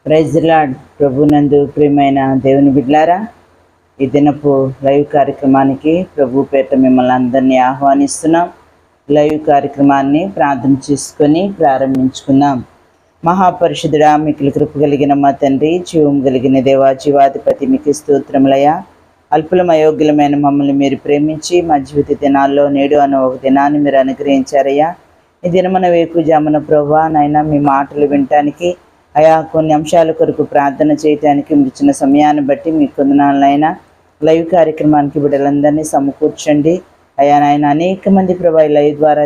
Praise the lord. ప్రభునందు ప్రియమైన దేవుని బిడ్డలారా, ఈ దినపు లైవ్ కార్యక్రమానికి ప్రభు పేట మిమ్మల్ని అందరినీ ఆహ్వానిస్తున్నాం. లైవ్ కార్యక్రమాన్ని ప్రార్థన చేసుకొని ప్రారంభించుకుందాం. మహాపరిశుద్ధుడా, మీకు కృప కలిగిన మా తండ్రి, జీవం కలిగిన దేవా, జీవాధిపతి, మీకు స్తోత్రములయ్యా. అల్పులం అయోగ్యులమైన మమ్మల్ని మీరు ప్రేమించి మా జీవిత దినాల్లో నేడు అన్న ఒక దినాన్ని మీరు అనుగ్రహించారయ్యా. ఈ దినమున వేకుజామున ప్రభువా నాయన మీ మాటలు వినటానికి, అయా కొన్ని అంశాల కొరకు ప్రార్థన చేయటానికి మీరు ఇచ్చిన సమయాన్ని బట్టి మీ కొందనాలైనా లైవ్ కార్యక్రమానికి బిడ్డలందరినీ సమకూర్చండి. అయా నాయన అనేక మంది ప్రభా లైవ్ ద్వారా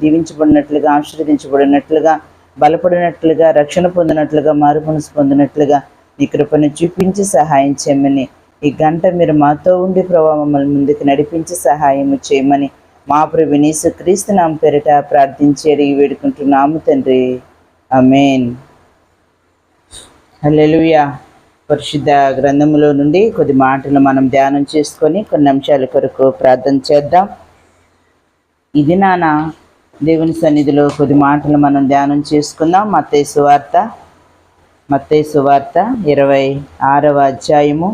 దీవించబడినట్లుగా, ఆశీర్వదించబడినట్లుగా, బలపడినట్లుగా, రక్షణ పొందినట్లుగా, మారు మనసు పొందినట్లుగా నీ కృపను చూపించి సహాయం చేయమని, ఈ గంట మీరు మాతో ఉండి ప్రభా మమ్మల్ని ముందుకు నడిపించి సహాయం చేయమని మా ప్రభు యేసుక్రీస్తు నామమున పేరిట ప్రార్థించి అడిగి వేడుకుంటున్నాము తండ్రి, ఆమేన్. హల్లెలూయా. పరిశుద్ధ గ్రంథములో నుండి కొద్ది మాటలు మనం ధ్యానం చేసుకొని కొన్ని అంశాల కొరకు ప్రార్థన చేద్దాం. ఇది నాన్న దేవుని సన్నిధిలో కొద్ది మాటలు మనం ధ్యానం చేసుకుందాం. మత్తయి సువార్త 26వ అధ్యాయము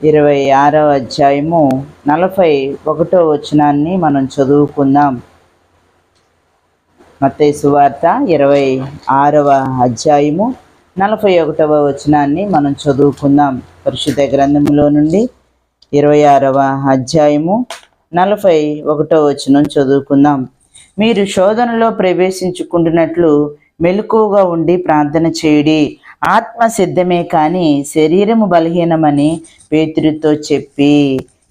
41వ వచనాన్ని మనం చదువుకుందాం. మత్తయి సువార్త 26వ అధ్యాయము 41వ వచనాన్ని మనం చదువుకుందాం. పరిశుద్ధ గ్రంథములో నుండి 26వ అధ్యాయము 41వ వచనం చదువుకుందాం. మీరు శోధనలో ప్రవేశించుకుంటున్నట్లు మెలకువగా ఉండి ప్రార్థన చేయుడి. ఆత్మ సిద్ధమే కానీ శరీరము బలహీనమని పేతురుతో చెప్పి.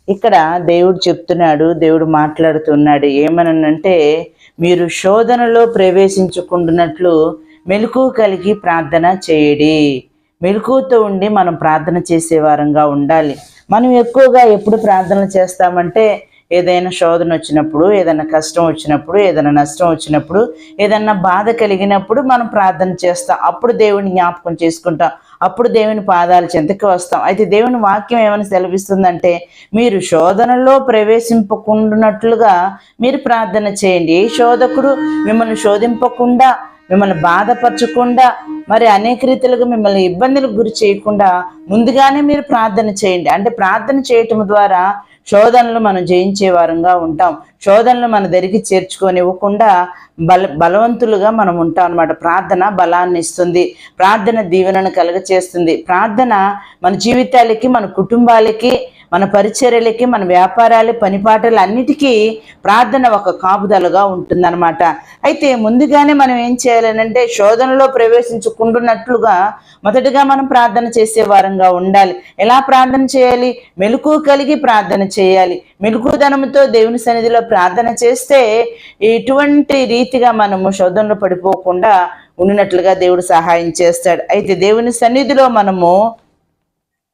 ఇక్కడ దేవుడు చెప్తున్నాడు, దేవుడు మాట్లాడుతున్నాడు. ఏమనంటే, మీరు శోధనలో ప్రవేశించుకుంటున్నట్లు మెలకువ కలిగి ప్రార్థన చేయడి. మెలకువతో ఉండి మనం ప్రార్థన చేసే వారంగా ఉండాలి. మనం ఎక్కువగా ఎప్పుడు ప్రార్థనలు చేస్తామంటే, ఏదైనా శోధన వచ్చినప్పుడు, ఏదైనా కష్టం వచ్చినప్పుడు, ఏదైనా నష్టం వచ్చినప్పుడు, ఏదైనా బాధ కలిగినప్పుడు మనం ప్రార్థన చేస్తాం. అప్పుడు దేవుని జ్ఞాపకం చేసుకుంటాం, అప్పుడు దేవుని పాదాల చెంతకి వస్తాం. అయితే దేవుని వాక్యం ఏమైనా సెలవిస్తుందంటే, మీరు శోధనలో ప్రవేశింపకుండానట్లుగా మీరు ప్రార్థన చేయండి. ఏ శోధకుడు మిమ్మల్ని శోధింపకుండా, మిమ్మల్ని బాధపరచకుండా, మరి అనేక రీతిలుగా మిమ్మల్ని ఇబ్బందులకు గురి చేయకుండా ముందుగానే మీరు ప్రార్థన చేయండి. అంటే ప్రార్థన చేయటం ద్వారా శోధనలు మనం జయించే వారంగా ఉంటాం. శోధనలు మన దగ్గరికి చేర్చుకొనివ్వకుండా బలవంతులుగా మనం ఉంటాం అన్నమాట. ప్రార్థన బలాన్ని ఇస్తుంది, ప్రార్థన దీవెనను కలుగచేస్తుంది. ప్రార్థన మన జీవితాలకి, మన కుటుంబాలకి, మన పరిచర్యలకి, మన వ్యాపారాలు, పనిపాటలు అన్నిటికీ ప్రార్థన ఒక కాపుదలుగా ఉంటుందన్నమాట. అయితే ముందుగానే మనం ఏం చేయాలనంటే, శోధనలో ప్రవేశించుకుంటున్నట్లుగా మొదటిగా మనం ప్రార్థన చేసే వారంగా ఉండాలి. ఎలా ప్రార్థన చేయాలి? మెలకువ కలిగి ప్రార్థన చేయాలి. మెలకువదనముతో దేవుని సన్నిధిలో ప్రార్థన చేస్తే ఎటువంటి రీతిగా మనము శోధనలో పడిపోకుండా ఉండినట్లుగా దేవుడు సహాయం చేస్తాడు. అయితే దేవుని సన్నిధిలో మనము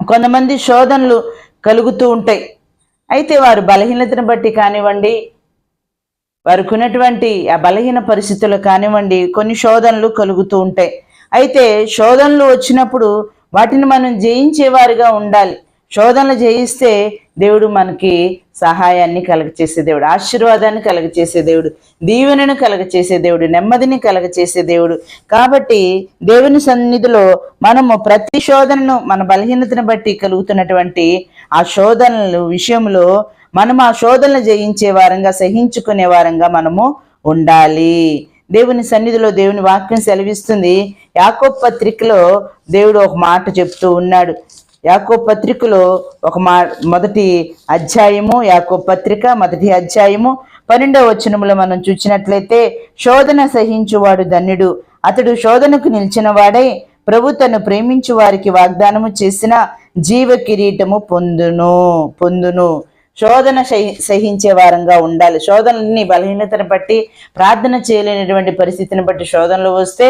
కొంతమంది శోధనలు కలుగుతూ ఉంటాయి. అయితే వారు బలహీనతను బట్టి కానివ్వండి, వారికి ఉన్నటువంటి ఆ బలహీన పరిస్థితులు కానివ్వండి, కొన్ని శోధనలు కలుగుతూ ఉంటాయి. అయితే శోధనలు వచ్చినప్పుడు వాటిని మనం జయించేవారుగా ఉండాలి. శోధనలు జయిస్తే దేవుడు మనకి సహాయాన్ని కలగచేసే దేవుడు, ఆశీర్వాదాన్ని కలగచేసే దేవుడు, దీవెనను కలగచేసే దేవుడు, నెమ్మదిని కలగచేసే దేవుడు. కాబట్టి దేవుని సన్నిధిలో మనము ప్రతి శోధనను, మన బలహీనతను బట్టి కలుగుతున్నటువంటి ఆ శోధనల విషయంలో మనం ఆ శోధనలు జయించే వారంగా, సహించుకునే వారంగా మనము ఉండాలి. దేవుని సన్నిధిలో దేవుని వాక్యం సెలవిస్తుంది. యాకోబు పత్రికలో దేవుడు ఒక మాట చెప్తూ ఉన్నాడు. యాకోబు పత్రికలో మొదటి అధ్యాయము, యాకోబు పత్రిక మొదటి అధ్యాయము 12వ వచనములో మనం చూసినట్లయితే, శోధన సహించువాడు ధన్యుడు, అతడు శోధనకు నిలిచిన వాడై ప్రభు తను ప్రేమించు వారికి వాగ్దానము చేసిన జీవ కిరీటము పొందును. శోధన సహించే వారంగా ఉండాలి. శోధనని బలహీనతను బట్టి, ప్రార్థన చేయలేనటువంటి పరిస్థితిని బట్టి శోధనలు వస్తే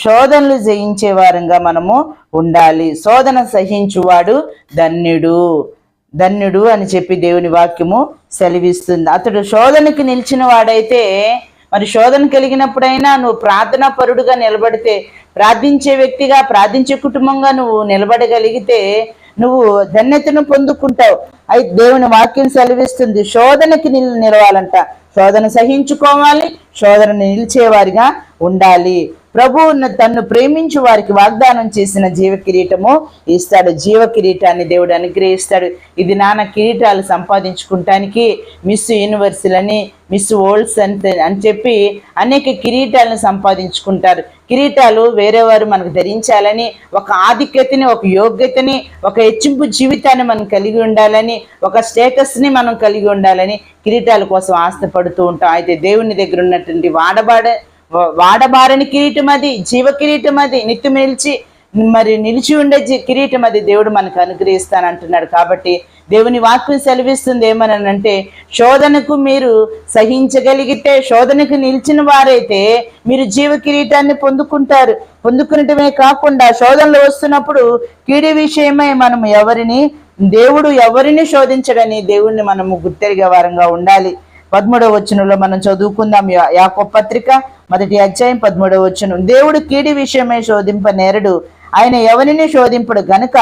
శోధనలు జయించే వారంగా మనము ఉండాలి. శోధన సహించువాడు ధన్యుడు అని చెప్పి దేవుని వాక్యము సెలవిస్తుంది. అతడు శోధనకి నిలిచిన వాడైతే, మరి శోధన కలిగినప్పుడైనా నువ్వు ప్రార్థనా పరుడుగా నిలబడితే, ప్రార్థించే వ్యక్తిగా, ప్రార్థించే కుటుంబంగా నువ్వు నిలబడగలిగితే నువ్వు ధన్యతను పొందుకుంటావు. అయితే దేవుని వాక్యం సెలవిస్తుంది, శోధనకి నిలవాలంట, శోధన సహించుకోవాలి, శోధన నిలిచేవారిగా ఉండాలి. ప్రభువు తన్ను ప్రేమించు వారికి వాగ్దానం చేసిన జీవ కిరీటము ఇస్తాడు. జీవ కిరీటాన్ని దేవుడు అనుగ్రహిస్తాడు. ఇది నాన్న కిరీటాలు సంపాదించుకుంటానికి మిస్ యూనివర్సల్ మిస్ వరల్డ్స్ అని చెప్పి అనేక కిరీటాలను సంపాదించుకుంటారు. కిరీటాలు వేరేవారు మనకు ధరించాలని, ఒక ఆధిక్యతని, ఒక యోగ్యతని, ఒక హెచ్చింపు జీవితాన్ని మనం కలిగి ఉండాలని, ఒక స్టేటస్ని మనం కలిగి ఉండాలని కిరీటాల కోసం ఆశపడుతూ ఉంటాం. అయితే దేవుని దగ్గర ఉన్నటువంటి వాడబారని కిరీటం అది, జీవ కిరీటం అది, నిత్యం నిలిచి ఉండే కిరీటం అది దేవుడు మనకు అనుగ్రహిస్తానంటున్నాడు. కాబట్టి దేవుని వాక్యం సెలవిస్తుంది ఏమనంటే, శోధనకు మీరు సహించగలిగితే, శోధనకు నిలిచిన వారైతే మీరు జీవ కిరీటాన్ని పొందుకునటమే కాకుండా శోధనలు వస్తున్నప్పుడు కీడి విషయమై మనం దేవుడు ఎవరిని శోధించడని దేవుణ్ణి మనము గుర్తెరిగే వారంగా ఉండాలి. 13వ వచనంలో మనం చదువుకుందాం. యాకోబు పత్రిక 1వ అధ్యాయం 13వ వచనం. దేవుడు కీడి విషయమై శోధింపనేరడు, ఆయన ఎవరిని శోధింపడు గనుక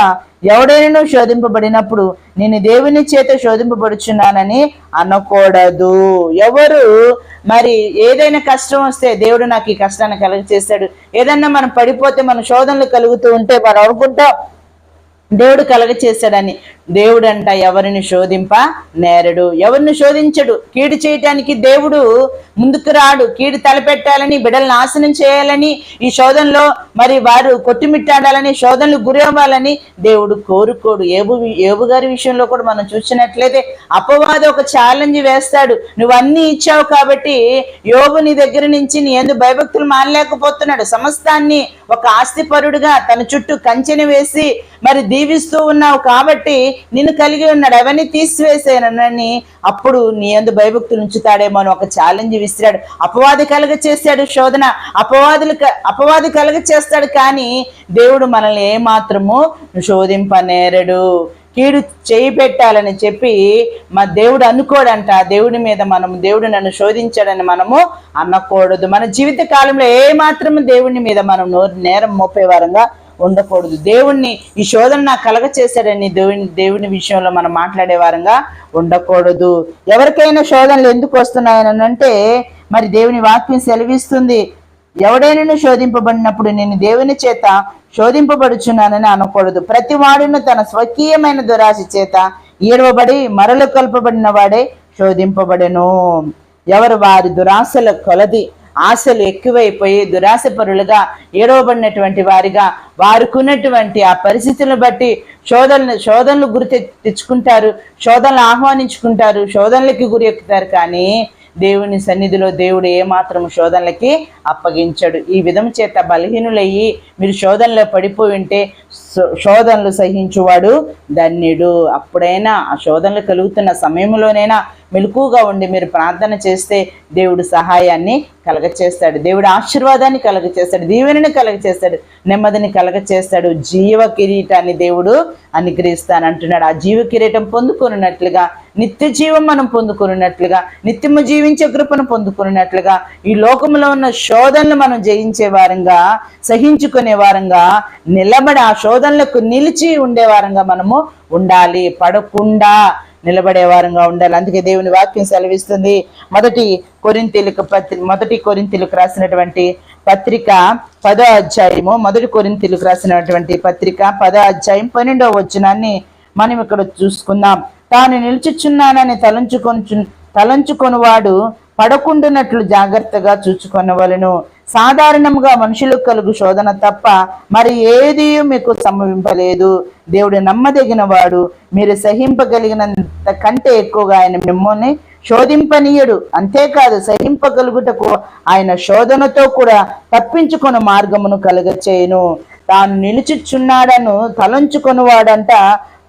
ఎవడైనా శోధింపబడినప్పుడు నేను దేవుని చేత శోధింపబడుచున్నానని అనకూడదు. ఎవరు ఏదైనా కష్టం వస్తే దేవుడు నాకు ఈ కష్టాన్ని కలుగచేస్తాడు, ఏదన్నా మనం పడిపోతే మన శోధనలు కలుగుతూ ఉంటే మనం అనుకుంటాం దేవుడు కలగచేశాడని. దేవుడు అంట ఎవరిని శోధింప నేరడు, ఎవరిని శోధించడు. కీడు చేయటానికి దేవుడు ముందుకు రాడు. కీడు తలపెట్టాలని, బిడ్డలు నాశనం చేయాలని, ఈ శోధనలో వారు కొట్టుమిట్టాడాలని, శోధనలు గురి అవ్వాలని దేవుడు కోరుకోడు. ఏబు గారి విషయంలో కూడా మనం చూసినట్లయితే అపవాది ఒక ఛాలెంజ్ వేస్తాడు. నువ్వు అన్ని ఇచ్చావు కాబట్టి యోబు నీ దగ్గర నుంచి నీ యందు భయభక్తులు మానలేకపోతున్నాడు. సమస్తాన్ని ఒక ఆస్తిపరుడుగా తన చుట్టూ కంచెని వేసి దీవిస్తూ ఉన్నావు కాబట్టి నిన్ను కలిగి ఉన్నాడు, అవన్నీ తీసివేసానని అప్పుడు నీ యందు భయభక్తులు ఉంచుతాడేమో అని ఒక ఛాలెంజ్ విసిరాడు. అపవాది కలుగ చేశాడు శోధన, అపవాది కలుగ చేస్తాడు. కానీ దేవుడు మనల్ని ఏమాత్రము శోధింపనేరడు. కీడు చేయి పెట్టాలని చెప్పి దేవుడు అనుకోడంట. దేవుడి మీద దేవుడు నన్ను శోధించాడని మనము అనకూడదు. మన జీవిత కాలంలో ఏమాత్రము దేవుని మీద మనం నేరం మోపే వారంగా ఉండకూడదు. దేవుణ్ణి ఈ శోధన నాకు కలగ చేశాడని దేవుని విషయంలో మనం మాట్లాడే వారంగా ఉండకూడదు. ఎవరికైనా శోధనలు ఎందుకు వస్తున్నాయనంటే దేవుని వాక్యం సెలవిస్తుంది, ఎవడైనా శోధింపబడినప్పుడు నేను దేవుని చేత శోధింపబడుచున్నానని అనకూడదు. ప్రతి వాడును తన స్వకీయమైన దురాశ చేత ఈడవబడి మరలు కల్పబడిన వాడే శోధింపబడెను. ఎవరు వారి దురాశల కొలది ఆశలు ఎక్కువైపోయి దురాశపరులుగా ఏడవబడినటువంటి వారిగా వారుకున్నటువంటి ఆ పరిస్థితులను బట్టి శోధనలు గురి తెచ్చుకుంటారు, శోధనలు ఆహ్వానించుకుంటారు, శోధనలకి గురి ఎక్కుతారు. కానీ దేవుని సన్నిధిలో దేవుడు ఏమాత్రం శోధనలకి అప్పగించడు. ఈ విధం చేత బలహీనులయ్యి మీరు శోధనలో పడిపోయి ఉంటే శోధనలు సహించువాడు ధన్యుడు. అప్పుడైనా ఆ శోధనలు కలుగుతున్న సమయంలోనైనా మెలకుగా ఉండి మీరు ప్రార్థన చేస్తే దేవుడు సహాయాన్ని కలగచేస్తాడు, దేవుడు ఆశీర్వాదాన్ని కలగచేస్తాడు, దీవెనని కలగచేస్తాడు, నెమ్మదిని కలగచేస్తాడు. జీవ కిరీటాన్ని దేవుడు అనుగ్రహిస్తానంటున్నాడు. ఆ జీవ కిరీటం పొందుకున్నట్లుగా, నిత్య జీవం మనం పొందుకున్నట్లుగా, నిత్యము జీవించే కృపను పొందుకున్నట్లుగా, ఈ లోకంలో ఉన్న శోధనలు మనం జయించే వారంగా, సహించుకునే వారంగా, నిలబడి ఆ శోధనలకు నిలిచి ఉండే వారంగా మనము ఉండాలి. పడకుండా నిలబడే వారంగా ఉండాలి. అందుకే దేవుని వాక్యం సెలవిస్తుంది. మొదటి కొరింథీయులకు రాసినటువంటి పత్రిక 10వ అధ్యాయము, మొదటి కొరింథీయులకు రాసినటువంటి పత్రిక 10వ అధ్యాయం 12వ వచనాన్ని మనం ఇక్కడ చూసుకుందాం. తాను నిలుచుచున్నానని తలంచుకొనువాడు పడకుండునట్లు జాగ్రత్తగా చూచుకొనవలెను. సాధారణంగా మనుషులకు కలుగు శోధన తప్ప ఏది మీకు సంభవింపలేదు. దేవుడు నమ్మదగిన వాడు, మీరు సహింపగలిగినంత కంటే ఎక్కువగా ఆయన మిమ్మల్ని శోధింపనీయుడు. అంతేకాదు, సహింపగలుగుటకు ఆయన శోధనతో కూడా తప్పించుకుని మార్గమును కలుగచేయును. తాను నిలుచుచున్నాడను తలంచుకొనివాడంట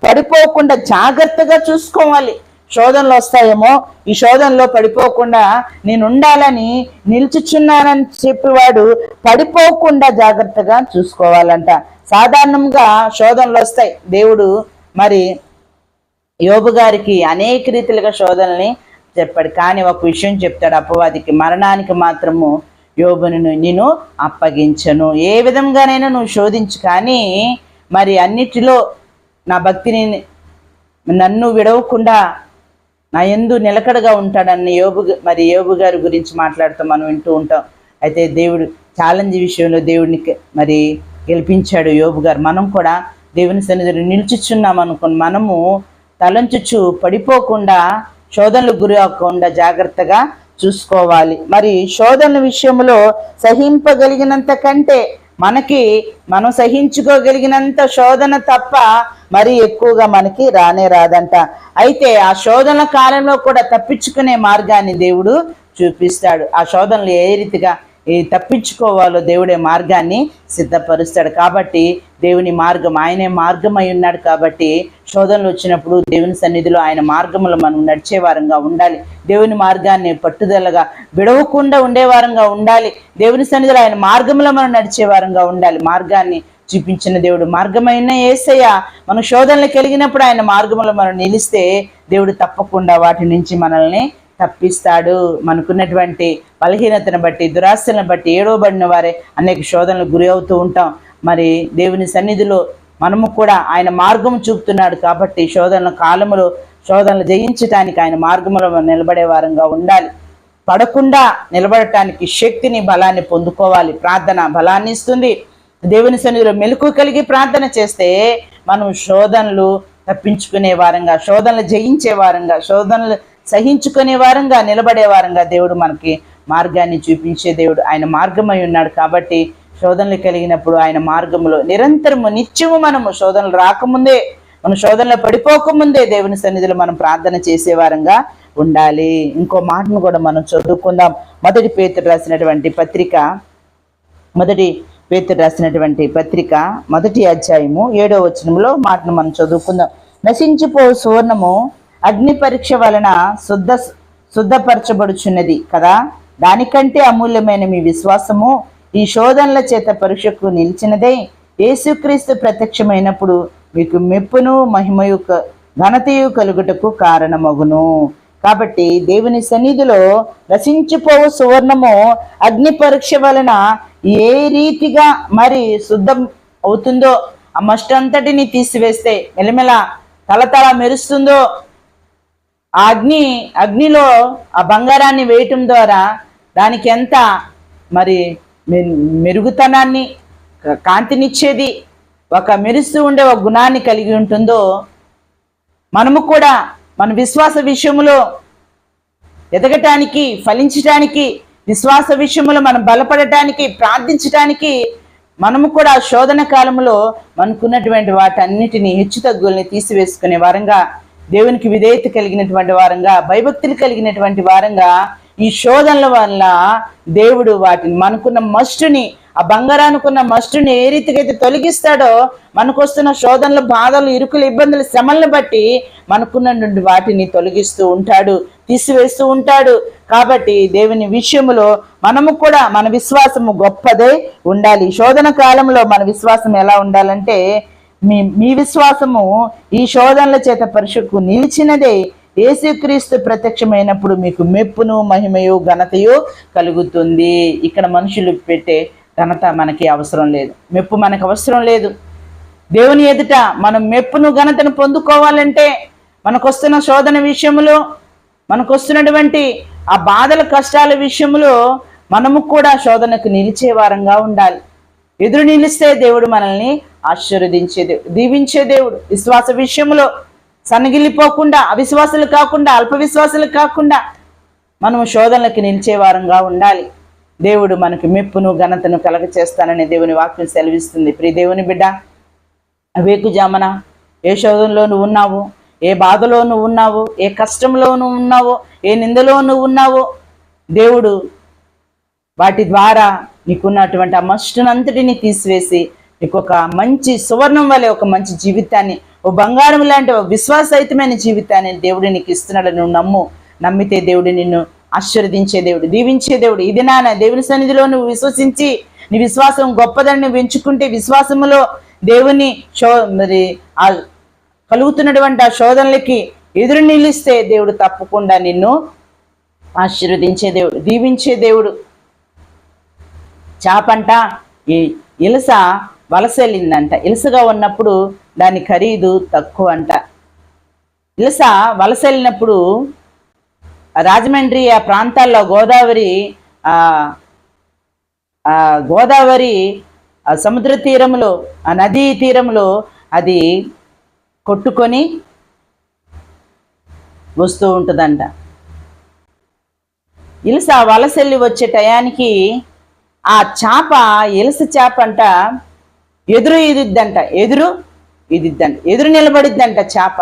పడిపోకుండా జాగ్రత్తగా చూసుకోవాలి. శోధనలు వస్తాయేమో, ఈ శోధనలో పడిపోకుండా నేను ఉండాలని నిలుచుచున్నానని చెప్పేవాడు పడిపోకుండా జాగ్రత్తగా చూసుకోవాలంట. సాధారణంగా శోధనలు వస్తాయి. దేవుడు యోబు గారికి అనేక రీతిలుగా శోధనల్ని చెప్పాడు. కానీ ఒక విషయం చెప్తాడు అపవాదికి, మరణానికి మాత్రము యోబును నేను అప్పగించను. ఏ విధంగానైనా నువ్వు శోధించు, కానీ అన్నిటిలో నా భక్తిని నన్ను విడవకుండా నా యందు నిలకడగా ఉంటాడన్న యోబు గారి గురించి మాట్లాడుతూ మనం వింటూ ఉంటాం. అయితే దేవుడు ఛాలెంజ్ విషయంలో దేవుడిని మరి గెలిపించాడు యోబు గారు. మనం కూడా దేవుని సన్నిధిలో నిలుచుచున్నాం అనుకుని మనము తలంచుచు పడిపోకుండా శోధనలకు గురి అవ్వకుండా జాగ్రత్తగా చూసుకోవాలి. మరి శోధనల విషయంలో సహింపగలిగినంత కంటే మనం సహించుకోగలిగినంత శోధన తప్ప మరి ఎక్కువగా మనకి రానే రాదంట. అయితే ఆ శోధన కాలంలో కూడా తప్పించుకునే మార్గాన్ని దేవుడు చూపిస్తాడు. ఆ శోధనలు ఏ రీతిగా తప్పించుకోవాలో దేవుడే మార్గాన్ని సిద్ధపరుస్తాడు. కాబట్టి దేవుని మార్గం ఆయనే మార్గం అయి ఉన్నాడు. కాబట్టి శోధనలు వచ్చినప్పుడు దేవుని సన్నిధిలో ఆయన మార్గంలో మనం నడిచే వారంగా ఉండాలి. దేవుని మార్గాన్ని పట్టుదలగా విడవకుండా ఉండేవారంగా ఉండాలి. దేవుని సన్నిధిలో ఆయన మార్గంలో మనం నడిచే వారంగా ఉండాలి. మార్గాన్ని చూపించిన దేవుడు మార్గమైన యేసయ్య. మనం శోధనలు కలిగినప్పుడు ఆయన మార్గంలో మనం నిలిస్తే దేవుడు తప్పకుండా వాటి నుంచి మనల్ని తప్పిస్తాడు. మనకున్నటువంటి బలహీనతను బట్టి, దురాశలను బట్టి ఏడవబడిన వారే అనేక శోధనలకు గురి అవుతూ ఉంటాం. మరి దేవుని సన్నిధిలో మనము కూడా ఆయన మార్గం చూపుతున్నాడు. కాబట్టి శోధనల కాలములో శోధనలు జయించటానికి ఆయన మార్గంలో నిలబడే వారంగా ఉండాలి. పడకుండా నిలబడటానికి శక్తిని, బలాన్ని పొందుకోవాలి. ప్రార్థన బలాన్ని ఇస్తుంది. దేవుని సన్నిధిలో మెలకువ కలిగి ప్రార్థన చేస్తే మనం శోధనలు తప్పించుకునే వారంగా, శోధనలు జయించే వారంగా, శోధనలు సహించుకునే వారంగా, నిలబడే వారంగా దేవుడు మనకి మార్గాన్ని చూపించే దేవుడు. ఆయన మార్గమై ఉన్నాడు. కాబట్టి శోధనలు కలిగినప్పుడు ఆయన మార్గంలో నిరంతరము నిత్యము మనము శోధనలు రాకముందే, మనం శోధనలో పడిపోకముందే దేవుని సన్నిధిలో మనం ప్రార్థన చేసేవారంగా ఉండాలి. ఇంకో మాటను కూడా మనం చదువుకుందాం. మొదటి పేతురు రాసినటువంటి పత్రిక మొదటి అధ్యాయము 7వ వచనంలో మాటను మనం చదువుకుందాం. నశించిపో సువర్ణము అగ్ని పరీక్ష వలన శుద్ధపరచబడుచున్నది కదా, దానికంటే అమూల్యమైన మీ విశ్వాసము ఈ శోధనల చేత పరీక్షకు నిలిచినదై యేసుక్రీస్తు ప్రత్యక్షమైనప్పుడు మీకు మెప్పును, మహిమయు, ఘనతయు కలుగుటకు కారణమగును. కాబట్టి దేవుని సన్నిధిలో నశించిపోవు సువర్ణము అగ్ని పరీక్ష వలన ఏ రీతిగా మరి శుద్ధం అవుతుందో, ఆ మస్ట్ అంతటిని తీసివేస్తే మెలమెల తలతల మెరుస్తుందో, ఆ అగ్నిలో ఆ బంగారాన్ని వేయటం ద్వారా దానికి ఎంత మరి మెరుగుతనాన్ని, కాంతినిచ్చేది, ఒక మెరుస్తూ ఉండే ఒక గుణాన్ని కలిగి ఉంటుందో, మనము కూడా మన విశ్వాస విషయంలో ఎదగటానికి, ఫలించటానికి, విశ్వాస విషయంలో మనం బలపడటానికి, ప్రార్థించటానికి మనము కూడా శోధన కాలంలో మనకున్నటువంటి వాటన్నిటిని హెచ్చుతగ్గుల్ని తీసివేసుకునే వారంగా, దేవునికి విధేయత కలిగినటువంటి వారంగా, భయభక్తులు కలిగినటువంటి వారంగా ఈ శోధనల వల్ల దేవుడు వాటిని మనకున్న మస్టుని, ఆ బంగారానుకున్న మస్టుని ఏ రీతిగా అయితే తొలగిస్తాడో, మనకు వస్తున్న శోధనలు, బాధలు, ఇరుకులు, ఇబ్బందులు, శ్రమలను బట్టి మనకున్న వాటిని తొలగిస్తూ ఉంటాడు, తీసివేస్తూ ఉంటాడు. కాబట్టి దేవుని విషయంలో మనము కూడా మన విశ్వాసము గొప్పదే ఉండాలి. శోధన కాలంలో మన విశ్వాసం ఎలా ఉండాలంటే, మీ విశ్వాసము ఈ శోధనల చేత పరీక్షకు నిలిచినదే యేసుక్రీస్తు ప్రత్యక్షమైనప్పుడు మీకు మెప్పును, మహిమయు, ఘనతయు కలుగుతుంది. ఇక్కడ మనుషులు పెట్టే ఘనత మనకి అవసరం లేదు, మెప్పు మనకు అవసరం లేదు. దేవుని ఎదుట మనం మెప్పును, ఘనతను పొందుకోవాలంటే మనకు వస్తున్న శోధన విషయంలో, మనకు వస్తున్నటువంటి ఆ బాధల, కష్టాల విషయంలో మనము కూడా శోధనకు నిలిచే వారంగా ఉండాలి. ఎదురు నిలిస్తే దేవుడు మనల్ని ఆశీర్వదించే దేవుడు, దీవించే దేవుడు. విశ్వాస విషయంలో సన్నగిల్లిపోకుండా, అవిశ్వాసులు కాకుండా, అల్ప విశ్వాసులు కాకుండా మనము శోధనలకు నిలిచే వారంగా ఉండాలి. దేవుడు మనకి మెప్పును, ఘనతను కలగ చేస్తానని దేవుని వాక్యం సెలవిస్తుంది. ప్రియ దేవుని బిడ్డ, వేకుజామన ఏ శోధనలో నువ్వు ఉన్నావు, ఏ బాధలో నువ్వు ఉన్నావు, ఏ కష్టంలో నువ్వు ఉన్నావో, ఏ నిందలో నువ్వు ఉన్నావో, దేవుడు వాటి ద్వారా నీకున్నటువంటి ఆ మస్టునంతటిని తీసివేసి నీకు ఒక మంచి సువర్ణం వలె ఒక మంచి జీవితాన్ని, ఓ బంగారం లాంటి విశ్వాసయుతమైన జీవితాన్ని దేవుడు నీకు ఇస్తున్నాడు. నువ్వు నమ్మితే దేవుడు నిన్ను ఆశీర్వదించే దేవుడు, దీవించే దేవుడు. ఇది నాన్న దేవుని సన్నిధిలో నువ్వు విశ్వసించి నీ విశ్వాసం గొప్పదని నువ్వు ఎంచుకుంటే, విశ్వాసములో దేవుని మరి ఆ కలుగుతున్నటువంటి ఆ శోధనలకి ఎదురు నిలిస్తే దేవుడు తప్పకుండా నిన్ను ఆశీర్వదించే దేవుడు, దీవించే దేవుడు. చాపంట ఈ ఇలస వలసెళ్ళిందంట. ఇలసగా ఉన్నప్పుడు దాని ఖరీదు తక్కువ అంట. ఇలస వలసెళ్ళినప్పుడు రాజమండ్రి ఆ ప్రాంతాల్లో గోదావరి ఆ గోదావరి ఆ సముద్ర తీరంలో, ఆ నదీ తీరంలో అది కొట్టుకొని వస్తూ ఉంటుందంట. ఇలస వలసెల్లి వచ్చే టయానికి ఆ చేప, ఇలస చేప అంట ఎదురు ఇదిద్దంట, ఎదురు నిలబడిద్దంట చేప.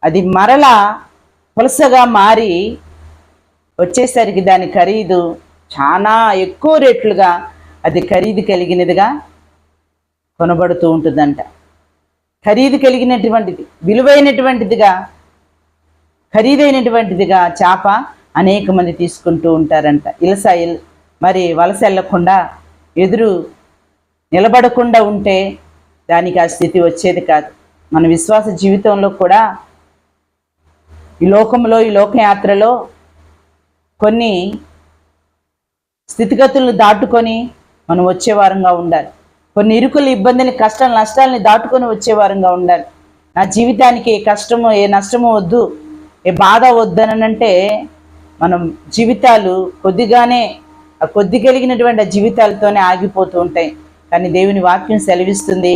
అది మరలా పులసగా మారి వచ్చేసరికి దాని ఖరీదు చాలా ఎక్కువ రేట్లుగా అది ఖరీదు కలిగినదిగా కొనబడుతూ ఉంటుందంట. ఖరీదు కలిగినటువంటిది, ఖరీదైనటువంటిదిగా చేప అనేక మంది తీసుకుంటూ ఉంటారంట. మరి వలస వెళ్లకుండా ఎదురు నిలబడకుండా ఉంటే దానికి ఆ స్థితి వచ్చేది కాదు. మన విశ్వాస జీవితంలో కూడా ఈ లోకయాత్రలో కొన్ని స్థితిగతులను దాటుకొని మనం వచ్చేవారంగా ఉండాలి. కొన్ని ఇరుకులు, ఇబ్బందులు, కష్టాలు, నష్టాలని దాటుకొని వచ్చేవారంగా ఉండాలి. నా జీవితానికి ఏ కష్టము, ఏ నష్టము వద్దు, ఏ బాధ వద్దనంటే మనం జీవితాలు కొద్ది కలిగినటువంటి జీవితాలతోనే ఆగిపోతూ ఉంటాయి. కానీ దేవుని వాక్యం సెలవిస్తుంది,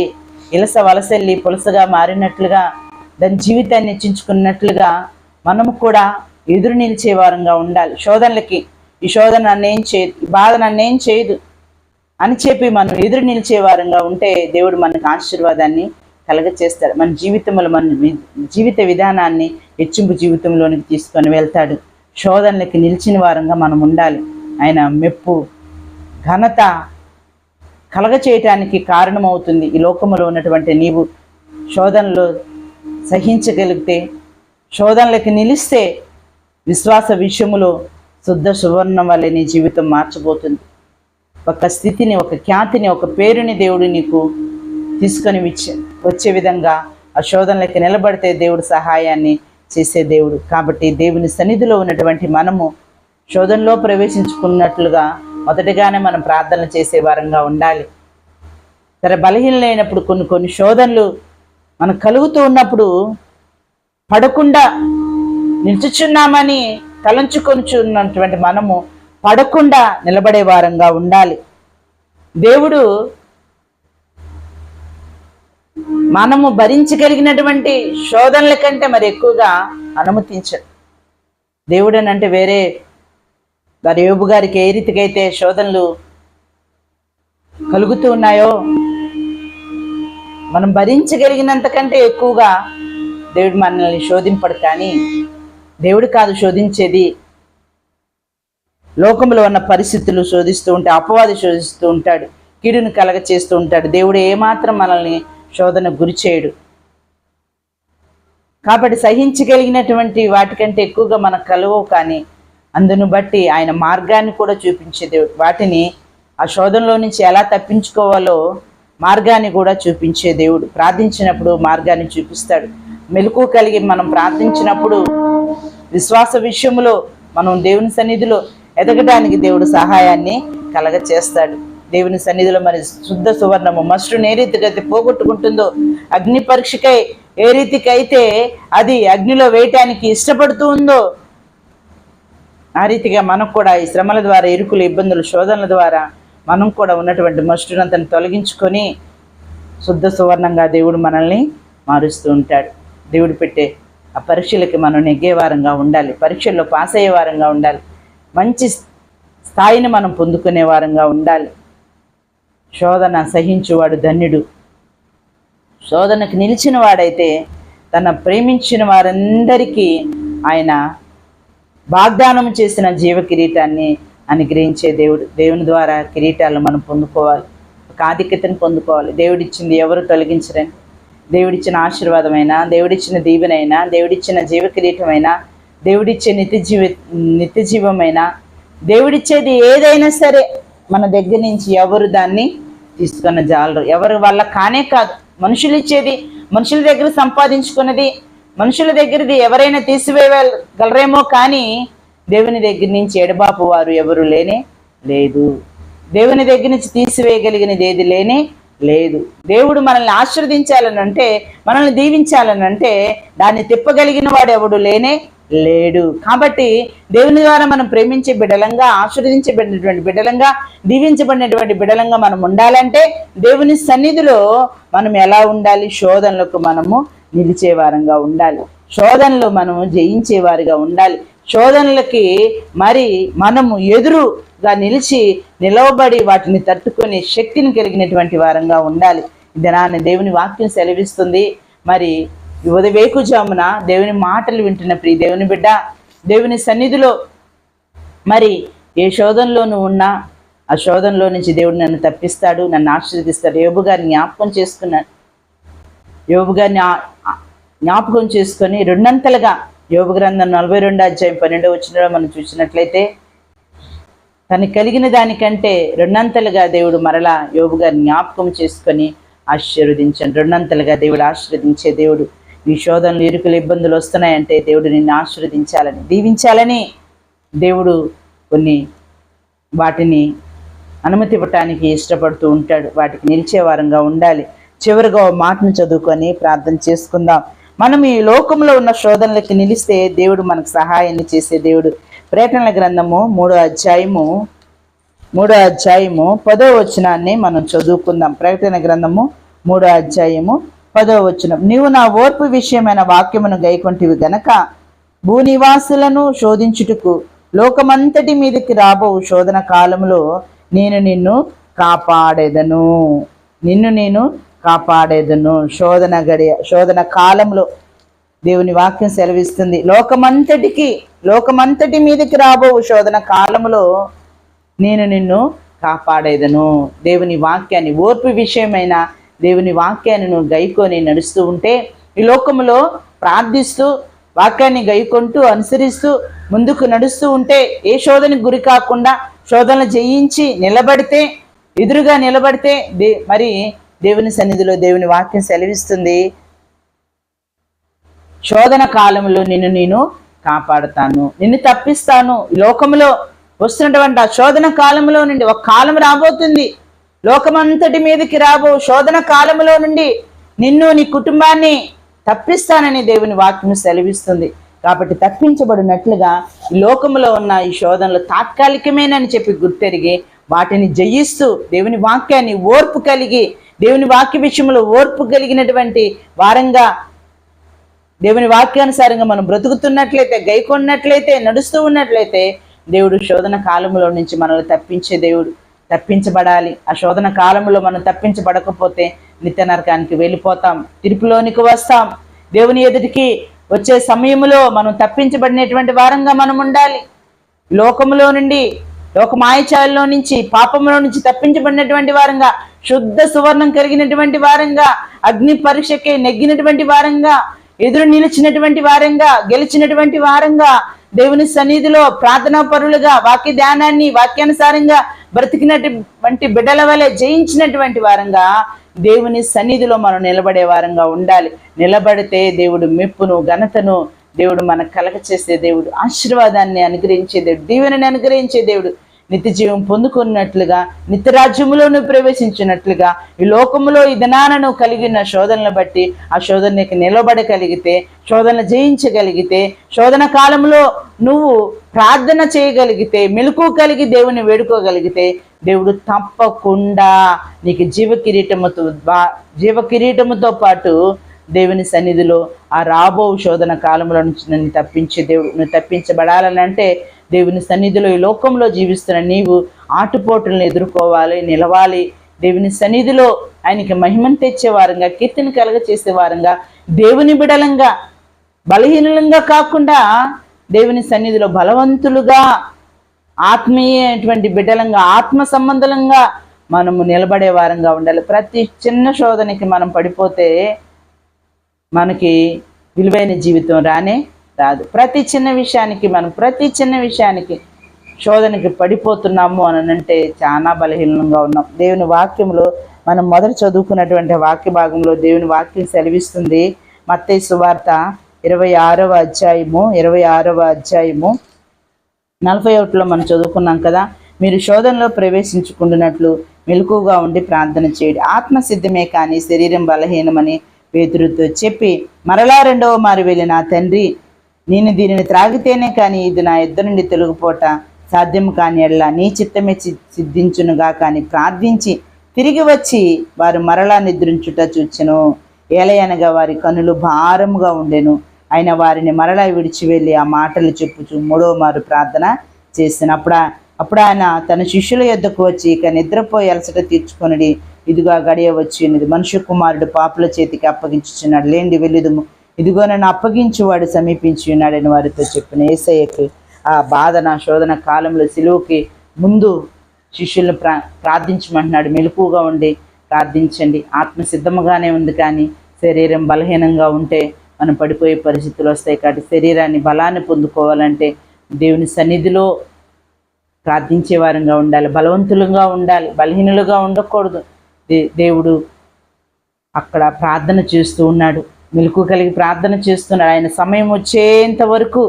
ఇలస వలసెల్లి పులసగా మారినట్లుగా, దాని జీవితాన్ని హెచ్చించుకున్నట్లుగా మనము కూడా ఎదురు నిలిచే వారంగా ఉండాలి. శోధనలకి, ఈ శోధన నన్నేం చేయదు, ఈ బాధ నన్నేం చేయదు అని చెప్పి మనం ఎదురు నిలిచే వారంగా ఉంటే దేవుడు మనకు ఆశీర్వాదాన్ని కలగచేస్తాడు. మన జీవితంలో, మన జీవిత విధానాన్ని హెచ్చింపు జీవితంలోనికి తీసుకొని వెళ్తాడు. శోధనలకి నిలిచిన వారంగా మనం ఉండాలి. ఆయన మెప్పు, ఘనత కలగచేయటానికి కారణమవుతుంది. ఈ లోకంలో ఉన్నటువంటి నీవు శోధనలో సహించగలిగితే, శోధనలకి నిలిస్తే, విశ్వాస విషయములో శుద్ధ సువర్ణం వల్లే నీ జీవితం మార్చబోతుంది. ఒక స్థితిని, ఒక ఖ్యాతిని, ఒక పేరుని దేవుడు నీకు తీసుకొని వచ్చే విధంగా ఆ శోధనలకి నిలబడితే దేవుడు సహాయాన్ని చేసే దేవుడు. కాబట్టి దేవుని సన్నిధిలో ఉన్నటువంటి మనము శోధనలో ప్రవేశించుకున్నట్లుగా మొదటిగానే మనం ప్రార్థనలు చేసే వారంగా ఉండాలి. సరే, బలహీనమైనప్పుడు కొన్ని శోధనలు మనకు కలుగుతూ ఉన్నప్పుడు పడకుండా నిల్చుచున్నామని తలంచుకొనిచున్నటువంటి మనము పడకుండా నిలబడే వారంగా ఉండాలి. దేవుడు మనము భరించగలిగినటువంటి శోధనల కంటే మరి ఎక్కువగా అనుమతించడు. దేవుడు అని అంటే వేరే యోబు గారికి ఏ రీతికైతే శోధనలు కలుగుతూ ఉన్నాయో, మనం భరించగలిగినంతకంటే ఎక్కువగా దేవుడు మనల్ని శోధింపడు. కానీ దేవుడు కాదు శోధించేది, లోకంలో ఉన్న పరిస్థితులు శోధిస్తూ ఉంటాయి, అపవాది శోధిస్తూ ఉంటాడు, కీడును కలగ చేస్తూ ఉంటాడు. దేవుడు ఏమాత్రం మనల్ని శోధన గురి చేయడు. కాబట్టి సహించగలిగినటువంటి వాటికంటే ఎక్కువగా మనకు కలవవు. కానీ అందును బట్టి ఆయన మార్గాన్ని కూడా చూపించే దేవుడు. వాటిని, ఆ శోధనలో నుంచి ఎలా తప్పించుకోవాలో మార్గాన్ని కూడా చూపించే దేవుడు. ప్రార్థించినప్పుడు మార్గాన్ని చూపిస్తాడు. మెలకువ కలిగి మనం ప్రార్థించినప్పుడు విశ్వాస విషయంలో మనం దేవుని సన్నిధిలో ఎదగడానికి దేవుడు సహాయాన్ని కలగచేస్తాడు. దేవుని సన్నిధిలో మరి శుద్ధ సువర్ణము మస్టును ఏ రీతిగా పోగొట్టుకుంటుందో, అగ్ని పరీక్షకై ఏ రీతికైతే అది అగ్నిలో వేయటానికి ఇష్టపడుతూ ఉందో, ఆ రీతిగా మనకు కూడా ఈ శ్రమల ద్వారా, ఇరుకులు, ఇబ్బందులు, శోధనల ద్వారా మనం కూడా ఉన్నటువంటి మస్టునంతను తొలగించుకొని శుద్ధ సువర్ణంగా దేవుడు మనల్ని మారుస్తూ ఉంటాడు. దేవుడు పెట్టే ఆ పరీక్షలకి మనం నెగ్గే వారంగా ఉండాలి. పరీక్షల్లో పాస్ అయ్యే వారంగా ఉండాలి. మంచి స్థాయిని మనం పొందుకునే వారంగా ఉండాలి. శోధన సహించువాడు ధన్యుడు. శోధనకు నిలిచిన వాడైతే తన ప్రేమించిన వారందరికీ ఆయన వాగ్దానం చేసిన జీవ కిరీటాన్ని అనుగ్రహించే దేవుడు. దేవుని ద్వారా కిరీటాలను మనం పొందుకోవాలి, ఒక ఆధిక్యతను పొందుకోవాలి. దేవుడిచ్చింది ఎవరు తొలగించరని, దేవుడిచ్చిన ఆశీర్వాదమైనా, దేవుడిచ్చిన దీవెనైనా, దేవుడిచ్చిన జీవ కిరీటమైనా, దేవుడిచ్చే నిత్య జీవమైనా, దేవుడిచ్చేది ఏదైనా సరే మన దగ్గర నుంచి ఎవరు దాన్ని తీసుకున్న జాలరు. ఎవరి వల్ల కానే కాదు. మనుషులు ఇచ్చేది, మనుషుల దగ్గర సంపాదించుకున్నది, మనుషుల దగ్గరది ఎవరైనా తీసివేయగలరేమో, కానీ దేవుని దగ్గర నుంచి ఎడబాపు వారు ఎవరు లేనే లేదు. దేవుని దగ్గర నుంచి తీసివేయగలిగినది ఏది లేనే లేదు. దేవుడు మనల్ని ఆశీర్వదించాలనంటే, మనల్ని దీవించాలనంటే దాన్ని తిప్పగలిగిన వాడు ఎవడు లేనే లేడు. కాబట్టి దేవుని ద్వారా మనం ప్రేమించే బిడ్డలంగా, ఆశీర్వదించబడినటువంటి బిడ్డలంగా, దీవించబడినటువంటి బిడ్డలంగా మనం ఉండాలంటే దేవుని సన్నిధిలో మనం ఎలా ఉండాలి? శోధనలకు మనము నిలిచే వారంగా ఉండాలి, శోధనలు మనము జయించేవారిగా ఉండాలి. శోధనలకి మరి మనము ఎదురుగా నిలవబడి వాటిని తట్టుకునే శక్తిని కలిగినటువంటి వారంగా ఉండాలి. దినాన్ని దేవుని వాక్యం సెలవిస్తుంది. మరి ఉదయవేకుజామున దేవుని మాటలు వింటున్న ప్రియ దేవుని బిడ్డ, దేవుని సన్నిధిలో మరి ఏ శోధనలో నువ్వు ఉన్నా ఆ శోధనలో నుంచి దేవుడు నన్ను తప్పిస్తాడు, నన్ను ఆశీర్వదిస్తాడు. యోబు గారిని జ్ఞాపకం చేసుకున్నాడు. యోబు గారిని జ్ఞాపకం చేసుకొని రెండంతలుగా యోబు గ్రంథం 42:12 మనం చూసినట్లయితే తనకు కలిగిన దానికంటే రెండంతలుగా దేవుడు మరలా యోబు గారిని జ్ఞాపకం చేసుకొని ఆశీర్వదించాడు. రెండంతలుగా దేవుడు ఆశీర్వదించే దేవుడు. నీ శోధనలు, ఇరుకులు, ఇబ్బందులు వస్తున్నాయంటే దేవుడు నిన్ను ఆశీర్వదించాలని, దీవించాలని దేవుడు కొన్ని వాటిని అనుమతి ఇవ్వటానికి ఇష్టపడుతూ ఉంటాడు. వాటికి నిలిచే వారంగా ఉండాలి. చివరిగా మాటను చదువుకొని ప్రార్థన చేసుకుందాం. మనం ఈ లోకంలో ఉన్న శోధనలకి నిలిస్తే దేవుడు మనకు సహాయాన్ని చేసే దేవుడు. ప్రకటనల గ్రంథము 3వ అధ్యాయము 10వ వచనాన్ని మనం చదువుకుందాం. ప్రకటన గ్రంథము 3వ అధ్యాయము 10వ వచనం. నీవు నా ఓర్పు విషయమైన వాక్యమును గైకొంటివి గనక భూనివాసులను శోధించుటకు లోకమంతటి మీదకి రాబో శోధన కాలంలో నేను నిన్ను కాపాడేదను. శోధన కాలంలో దేవుని వాక్యం సెలవిస్తుంది. లోకమంతటి మీదకి రాబో శోధన కాలంలో నేను నిన్ను కాపాడేదను. దేవుని వాక్యాన్ని, ఓర్పు విషయమైన దేవుని వాక్యాన్ని నువ్వు గైకొని నడుస్తూ ఉంటే, ఈ లోకములో ప్రార్థిస్తూ వాక్యాన్ని గైకొంటూ అనుసరిస్తూ ముందుకు నడుస్తూ ఉంటే, ఏ శోధనకు గురి కాకుండా శోధనలు జయించి ఎదురుగా నిలబడితే మరి దేవుని సన్నిధిలో దేవుని వాక్యం సెలవిస్తుంది, శోధన కాలంలో నేను కాపాడుతాను, నిన్ను తప్పిస్తాను. ఈ లోకంలో వస్తున్నటువంటి ఆ శోధన కాలంలో నుండి ఒక కాలం రాబోతుంది, లోకమంతటి మీదకి రాబో శోధన కాలంలో నుండి నిన్ను, నీ కుటుంబాన్ని తప్పిస్తానని దేవుని వాక్యం సెలవిస్తుంది. కాబట్టి తప్పించబడినట్లుగా ఈ లోకంలో ఉన్న ఈ శోధనలు తాత్కాలికమేనని చెప్పి గుర్తెరిగి వాటిని జయిస్తూ దేవుని వాక్యాన్ని ఓర్పు కలిగి, దేవుని వాక్య విషయంలో ఓర్పు కలిగినటువంటి వారంగా, దేవుని వాక్యానుసారంగా మనం బ్రతుకుతున్నట్లయితే, గైకొన్నట్లయితే, నడుస్తూ ఉన్నట్లయితే దేవుడు శోధన కాలంలో నుంచి మనల్ని తప్పించే దేవుడు. తప్పించబడాలి. ఆ శోధన కాలంలో మనం తప్పించబడకపోతే నిత్య నరకానికి వెళ్ళిపోతాం, తీర్పులోనికి వస్తాం. దేవుని ఎదుటికి వచ్చే సమయంలో మనం తప్పించబడినటువంటి వారంగా మనం ఉండాలి. లోకములో నుండి, లోకమాయచాలలో నుంచి, పాపంలో నుంచి తప్పించబడినటువంటి వారంగా, శుద్ధ సువర్ణం కలిగినటువంటి వారంగా, అగ్ని పరీక్షకి నెగ్గినటువంటి వారంగా, ఎదురు నిలిచినటువంటి వారంగా, గెలిచినటువంటి వారంగా, దేవుని సన్నిధిలో ప్రార్థనా పరులుగా, వాక్య ధ్యానాన్ని వాక్యానుసారంగా బ్రతికినటువంటి బిడ్డల వలె జయించినటువంటి వారంగా దేవుని సన్నిధిలో మనం నిలబడే వారంగా ఉండాలి. నిలబడితే దేవుడు మెప్పును, ఘనతను దేవుడు మనకు కలగచేసే దేవుడు, ఆశీర్వాదాన్ని అనుగ్రహించే దేవుడు, దీవెనని అనుగ్రహించే దేవుడు. నిత్య జీవం పొందుకున్నట్లుగా, నిత్య రాజ్యములోను ప్రవేశించినట్లుగా ఈ లోకములో ఈ దినాలను కలిగిన శోధనలు బట్టి ఆ శోధనకి నిలబడగలిగితే, శోధన జయించగలిగితే, శోధన కాలంలో నువ్వు ప్రార్థన చేయగలిగితే, మెలకువ కలిగి దేవుని వేడుకోగలిగితే దేవుడు తప్పకుండా నీకు జీవ కిరీటముతో పాటు దేవుని సన్నిధిలో ఆ రాబో శోధన కాలంలో నుంచి నన్ను తప్పించే దేవుడు. నువ్వు తప్పించబడాలని అంటే దేవుని సన్నిధిలో ఈ లోకంలో జీవిస్తున్న నీవు ఆటుపోటులను ఎదుర్కోవాలి, నిలవాలి. దేవుని సన్నిధిలో ఆయనకి మహిమను తెచ్చే వారంగా, కీర్తిని కలగచేసే వారంగా, దేవుని బిడలంగా, బలహీనులంగా కాకుండా దేవుని సన్నిధిలో బలవంతులుగా, ఆత్మీయటువంటి బిడ్డలంగా, ఆత్మ సంబంధంగా మనము నిలబడే వారంగా ఉండాలి. ప్రతి చిన్న శోధనకి మనం పడిపోతే మనకి విలువైన జీవితం రాదు. ప్రతి చిన్న విషయానికి శోధనకి పడిపోతున్నాము అని అంటే చాలా బలహీనంగా ఉన్నాం. దేవుని వాక్యంలో మనం మొదట చదువుకున్నటువంటి వాక్య భాగంలో దేవుని వాక్యం సెలవిస్తుంది. మత్తయి సువార్త 26వ అధ్యాయము 41లో మనం చదువుకున్నాం కదా, మీరు శోధనలో ప్రవేశించుకుంటున్నట్లు మెలకువగా ఉండి ప్రార్థన చేయండి. ఆత్మ సిద్ధమే కానీ శరీరం బలహీనమని పేతురుతో చెప్పి మరలా రెండవ మారు వెళ్ళి, నా తండ్రి, నేను దీనిని త్రాగితేనే కానీ ఇది నా యుద్ధ నుండి తొలగిపోట సాధ్యం కాని ఎడల నీ చిత్తమే సిద్ధించునుగా కానీ ప్రార్థించి తిరిగి వచ్చి వారు మరలా నిద్రించుట చూచెను. ఏలయనగా వారి కన్నులు భారముగా ఉండెను. ఆయన వారిని మరలా విడిచి వెళ్ళి ఆ మాటలు చెప్పుచు మూడో మారు ప్రార్థన చేసిన. అప్పుడు ఆయన తన శిష్యుల యొద్దకు వచ్చి, ఇక నిద్రపోయి అలసట తీర్చుకొనిడి, ఇదిగో గడియ వచ్చి ఉన్నది, మనుష్య కుమారుడు పాపుల చేతికి అప్పగించుచున్నాడు, లేండి వెళ్ళుదుము, ఇదిగో నన్ను అప్పగించువాడు సమీపించి ఉన్నాడని వారితో చెప్పిన. యేసయ్యకి ఆ బాధన శోధన కాలంలో సిలువకి ముందు శిష్యులను ప్రార్థించమంటున్నాడు. మెలకువగా ఉండి ప్రార్థించండి. ఆత్మ సిద్ధముగానే ఉంది, కానీ శరీరం బలహీనంగా ఉంటే మనం పడిపోయే పరిస్థితులు వస్తాయి. కాబట్టి శరీరాన్ని బలాన్ని పొందుకోవాలంటే దేవుని సన్నిధిలో ప్రార్థించే వారంగా ఉండాలి, బలవంతులుగా ఉండాలి, బలహీనులుగా ఉండకూడదు. దేవుడు అక్కడ ప్రార్థన చేస్తూ ఉన్నాడు, మెలకువ కలిగి ప్రార్థన చేస్తున్నాడు. ఆయన సమయం వచ్చేంత వరకు,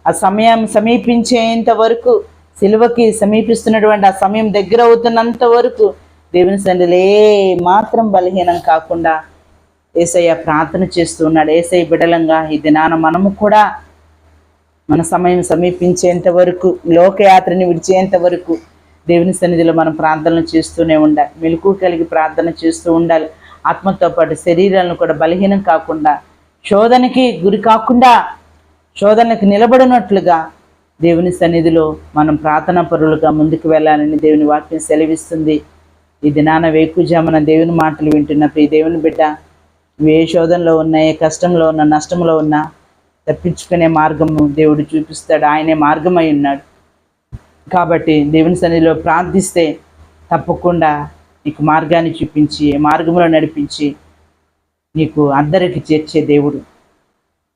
ఆ సమయం సమీపించేంత వరకు, సిలువకి సమీపిస్తున్నటువంటి ఆ సమయం దగ్గర అవుతున్నంత వరకు దేవుని సన్నిధిలో మాత్రం బలహీనం కాకుండా యేసయ్య ప్రార్థన చేస్తూ ఉన్నాడు. యేసయ్య బిడలంగా ఈ దినాన మనము కూడా మన సమయం సమీపించేంత వరకు, లోకయాత్రని విడిచేంత వరకు దేవుని సన్నిధిలో మనం ప్రార్థనలు చేస్తూనే ఉండాలి, మెలకువ కలిగి ప్రార్థన చేస్తూ ఉండాలి. ఆత్మతో పాటు శరీరాలను కూడా బలహీనం కాకుండా, శోధనకి గురి కాకుండా, శోధనకు నిలబడినట్లుగా దేవుని సన్నిధిలో మనం ప్రార్థనా పరులుగా ముందుకు వెళ్ళాలని దేవుని వాక్యం సెలవిస్తుంది. ఈ దినాన వేకుజామున దేవుని మాటలు వింటున్న ప్రియ దేవుని బిడ్డ, ఏ శోధనలో ఉన్నా, ఏ కష్టంలో ఉన్నా, నష్టంలో ఉన్నా తప్పించుకునే మార్గము దేవుడు చూపిస్తాడు. ఆయనే మార్గమై ఉన్నాడు. కాబట్టి దేవుని సన్నిధిలో ప్రార్థిస్తే తప్పకుండా నీకు మార్గాన్ని చూపించి, మార్గంలో నడిపించి నీకు అందరికి చేర్చే దేవుడు,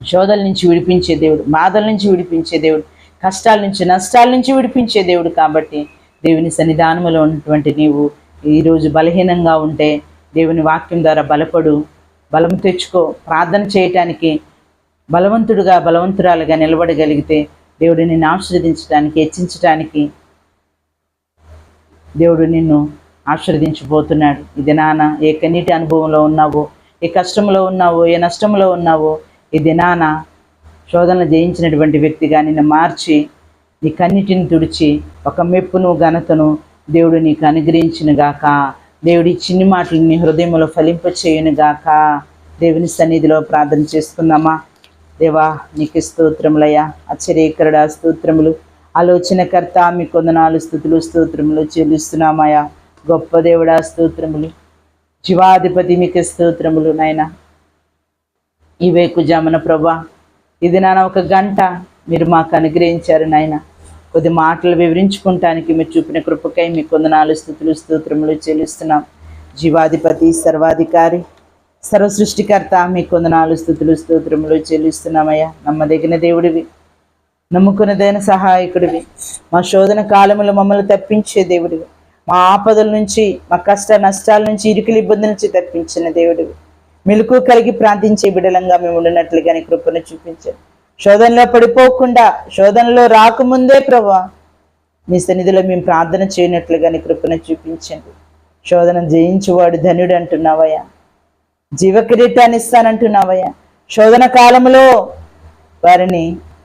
శోధల నుంచి విడిపించే దేవుడు, బాధల నుంచి విడిపించే దేవుడు, కష్టాల నుంచి నష్టాల నుంచి విడిపించే దేవుడు. కాబట్టి దేవుని సన్నిధానంలో ఉన్నటువంటి నీవు ఈరోజు బలహీనంగా ఉంటే దేవుని వాక్యం ద్వారా బలపడు, బలం తెచ్చుకో. ప్రార్థన చేయటానికి బలవంతుడుగా, బలవంతురాలుగా నిలబడగలిగితే దేవుడు నిన్ను ఆశీర్వదించడానికి, హెచ్చించడానికి దేవుడు నిన్ను ఆశీర్వదించబోతున్నాడు. ఇది నాన్న ఏ కన్నీటి అనుభవంలో ఉన్నావో, ఏ కష్టంలో ఉన్నావో, ఏ నష్టంలో ఉన్నావో, ఈ దినాన శోధనలు జయించినటువంటి వ్యక్తిగా నిన్ను మార్చి నీ కన్నిటిని తుడిచి ఒక మెప్పును ఘనతను దేవుడు నీకు అనుగ్రహించునుగాక. దేవుడి చిన్ని మాటలు నీ హృదయంలో ఫలింపచేయునుగాక. దేవుని సన్నిధిలో ప్రార్థన చేసుకుందామా. దేవా నీకు స్తోత్రములయ్యా, ఆశ్చర్యకరుడా స్తోత్రములు, ఆలోచనకర్త మీ కొందనాలు స్తుతులు స్తోత్రములు చెల్లిస్తున్నామయ్యా. గొప్ప దేవుడా స్తోత్రములు, జీవాధిపతి మీకు స్తోత్రములు. నాయన ఈ వేకుజామున ప్రభా, ఇది నాన్న ఒక గంట మీరు మాకు అనుగ్రహించారు నాయన. కొద్ది మాటలు వివరించుకుంటానికి మీరు చూపిన కృపకై మీ కొందనాలు స్తుతులు స్తోత్రములు చెల్లిస్తున్నాం. జీవాధిపతి, సర్వాధికారి, సర్వ సృష్టికర్త మీ కొందనాలు స్థుతులు స్తోత్రములు చెల్లిస్తున్నామయ్యా. నమ్మదగిన దేవుడివి, నమ్ముకున్నదైన సహాయకుడివి, మా శోధన కాలములు మమ్మల్ని తప్పించే దేవుడివి, మా ఆపదల నుంచి, మా కష్ట నష్టాల నుంచి, ఇరుకుల ఇబ్బందుల నుంచి తప్పించిన దేవుడివి. మెలకువ కలిగి ప్రార్థించే బిడలంగా మేము ఉండినట్లుగా నీ కృపను చూపించారు. శోధనలో పడిపోకుండా, శోధనలో రాకముందే ప్రభా నీ సన్నిధిలో మేము ప్రార్థన చేయనట్లుగా నీ కృపను చూపించండి. శోధన జయించువాడు ధన్యుడు అంటున్నావయ్యా, జీవకిరీటాన్ని ఇస్తానంటున్నావయ్యా. శోధన కాలంలో వారిని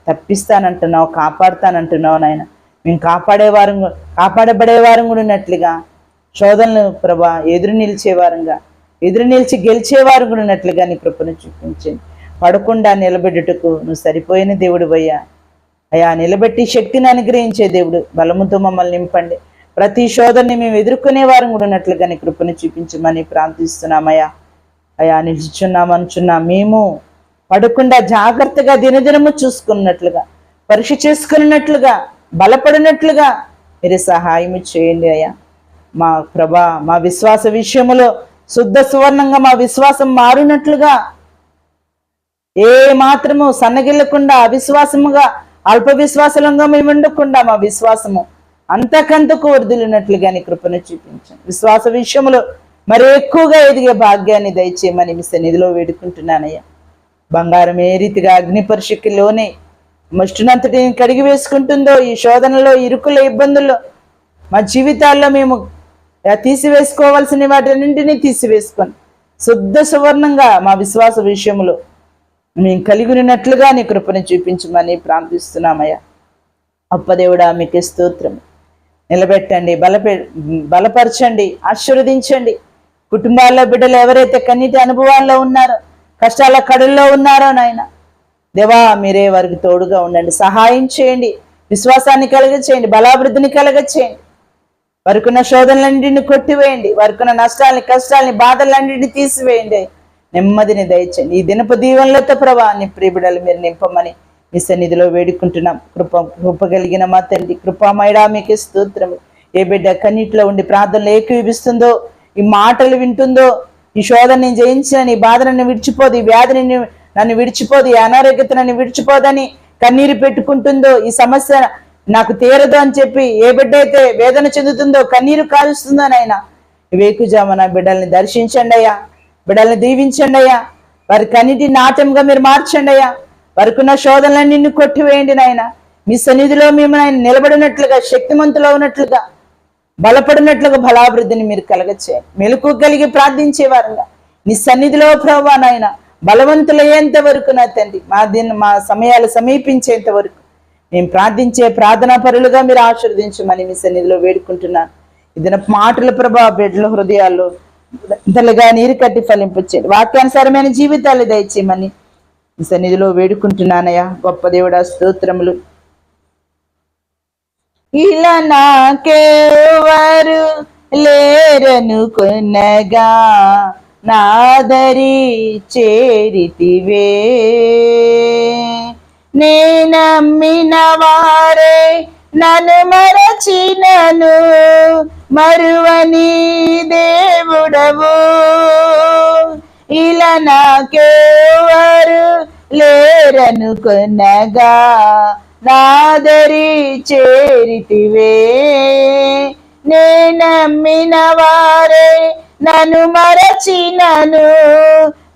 తప్పిస్తానంటున్నావు, కాపాడుతానంటున్నావు నాయన. మేము కాపాడబడేవారం కూడా ఉన్నట్లుగా, శోధనలు ప్రభా ఎదురు నిలిచి గెలిచేవారు కూడా ఉన్నట్లుగా నీ కృపను చూపించండి. పడకుండా నిలబెట్టుటకు నువ్వు సరిపోయిన దేవుడు అయ్యా. అయ్యా నిలబెట్టి శక్తిని అనుగ్రహించే దేవుడు, బలముతో మమ్మల్ని నింపండి. ప్రతి శోధనని మేము ఎదుర్కొనే వారం కూడా ఉన్నట్లుగా నీ కృపను చూపించమని ప్రార్థిస్తున్నామయ్యా. అయ్యా నిలుచున్నామనుచున్నా మేము పడకుండా జాగ్రత్తగా దినదినము చూసుకున్నట్లుగా, పరీక్ష చేసుకున్నట్లుగా, బలపడినట్లుగా మీరు సహాయం చేయండి అయ్యా. మా ప్రభా మా విశ్వాస విషయములో శుద్ధ సువర్ణంగా మా విశ్వాసం మారినట్లుగా, ఏ మాత్రము సన్నగిల్లకుండా అవిశ్వాసముగా, అల్ప విశ్వాసంగా మేము ఉండకుండా మా విశ్వాసము అంతకంతకు వర్ధిల్లినట్లుగా నీ కృపను చూపించండి. విశ్వాస విషయంలో మరి ఎక్కువగా ఎదిగే భాగ్యాన్ని దయచేయమని మీ సన్నిధిలో వేడుకుంటున్నానయ్యా. బంగారం ఏ రీతిగా అగ్ని పరీక్షలోనే మస్టునంతటిని కడిగి వేసుకుంటుందో, ఈ శోధనలో, ఇరుకుల ఇబ్బందుల్లో మా జీవితాల్లో మేము తీసివేసుకోవాల్సిన వాటిన్నింటినీ తీసివేసుకొని శుద్ధ సువర్ణంగా మా విశ్వాస విషయంలో మేము కలిగి ఉన్నట్లుగా నీ కృపను చూపించమని ప్రార్థిస్తున్నామయ్యా. అప్పదేవుడా మీకే స్తోత్రం. నిలబెట్టండి, బలపరచండి, ఆశీర్వదించండి. కుటుంబాల్లో బిడ్డలు ఎవరైతే కన్నీటి అనుభవాల్లో ఉన్నారో, కష్టాల కడుల్లో ఉన్నారో నాయన దేవా, మీరే వారికి తోడుగా ఉండండి, సహాయం చేయండి, విశ్వాసాన్ని కలగచేయండి, బలాభివృద్ధిని కలగచేయండి. వారికున్న శోధనలన్నింటిని కొట్టివేయండి, వారికున్న నష్టాలని, కష్టాలని, బాధలన్నింటినీ తీసివేయండి. నెమ్మదిని దయచేయండి. ఈ దినపు దీవెనలతో ప్రభా నీ ప్రియబిడ్డలు మీరు నింపమని మీ సన్నిధిలో వేడుకుంటున్నాం. కృప కలిగిన మా తండ్రి, కృపామయుడా మీకే స్తోత్రము. ఏ బిడ్డ కన్నీటిలో ఉండి ప్రార్థనలు ఏకీవిస్తుందో, ఈ మాటలు వింటుందో, ఈ శోధనని జయించిన నీ బాధ నన్ను విడిచిపోదు, ఈ వ్యాధిని నన్ను విడిచిపోదు, ఈ అనారోగ్యత నన్ను విడిచిపోదని కన్నీరు పెట్టుకుంటుందో, ఈ సమస్య నాకు తీరదు అని చెప్పి ఏ బిడ్డ అయితే వేదన చెందుతుందో, కన్నీరు కారుస్తుందో నాయనా, వేకుజామున బిడ్డల్ని దర్శించండి అయ్యా, బిడ్డల్ని దీవించండి అయ్యా. వారి కన్నిటి నాట్యంగా మీరు మార్చండి అయ్యా. వారికి ఉన్న శోధనలన్నీ నిన్ను కొట్టివేయండి నాయన. మీ సన్నిధిలో మేము ఆయన నిలబడినట్లుగా, శక్తిమంతులో ఉన్నట్లుగా, బలపడినట్లుగా బలాభివృద్ధిని మీరు కలగచేయండి. మెలకు కలిగి ప్రార్థించేవారుగా నీ సన్నిధిలో ప్రభువా నాయన బలవంతులయ్యేంత వరకు నా తండ్రి, మా సమయాలు సమీపించేంత వరకు మేము ప్రార్థించే ప్రార్థనా పరులుగా మీరు ఆశీర్వదించమని మీ సన్నిధిలో వేడుకుంటున్నాను. ఇదిన మాటల ప్రభా బిడ్డల హృదయాల్లో ఇంతలుగా నీరు కట్టి ఫలింపచేయండి. వాక్యానుసారమైన జీవితాలు దయచేయమని మీ సన్నిధిలో వేడుకుంటున్నానయ్యా. గొప్ప దేవుడా స్తోత్రములు. ఇలా నాకెవరు లేరను కొనగా నాదరి చేరితివే, నేనమ్మిన వారే నన్ను మరచినను మరువని దేవుడవు. ఇలా నాకెవరు లేరను కొనగా నాదరి చేరితివే, నేనమ్మిన వారే నన్ను మరచినను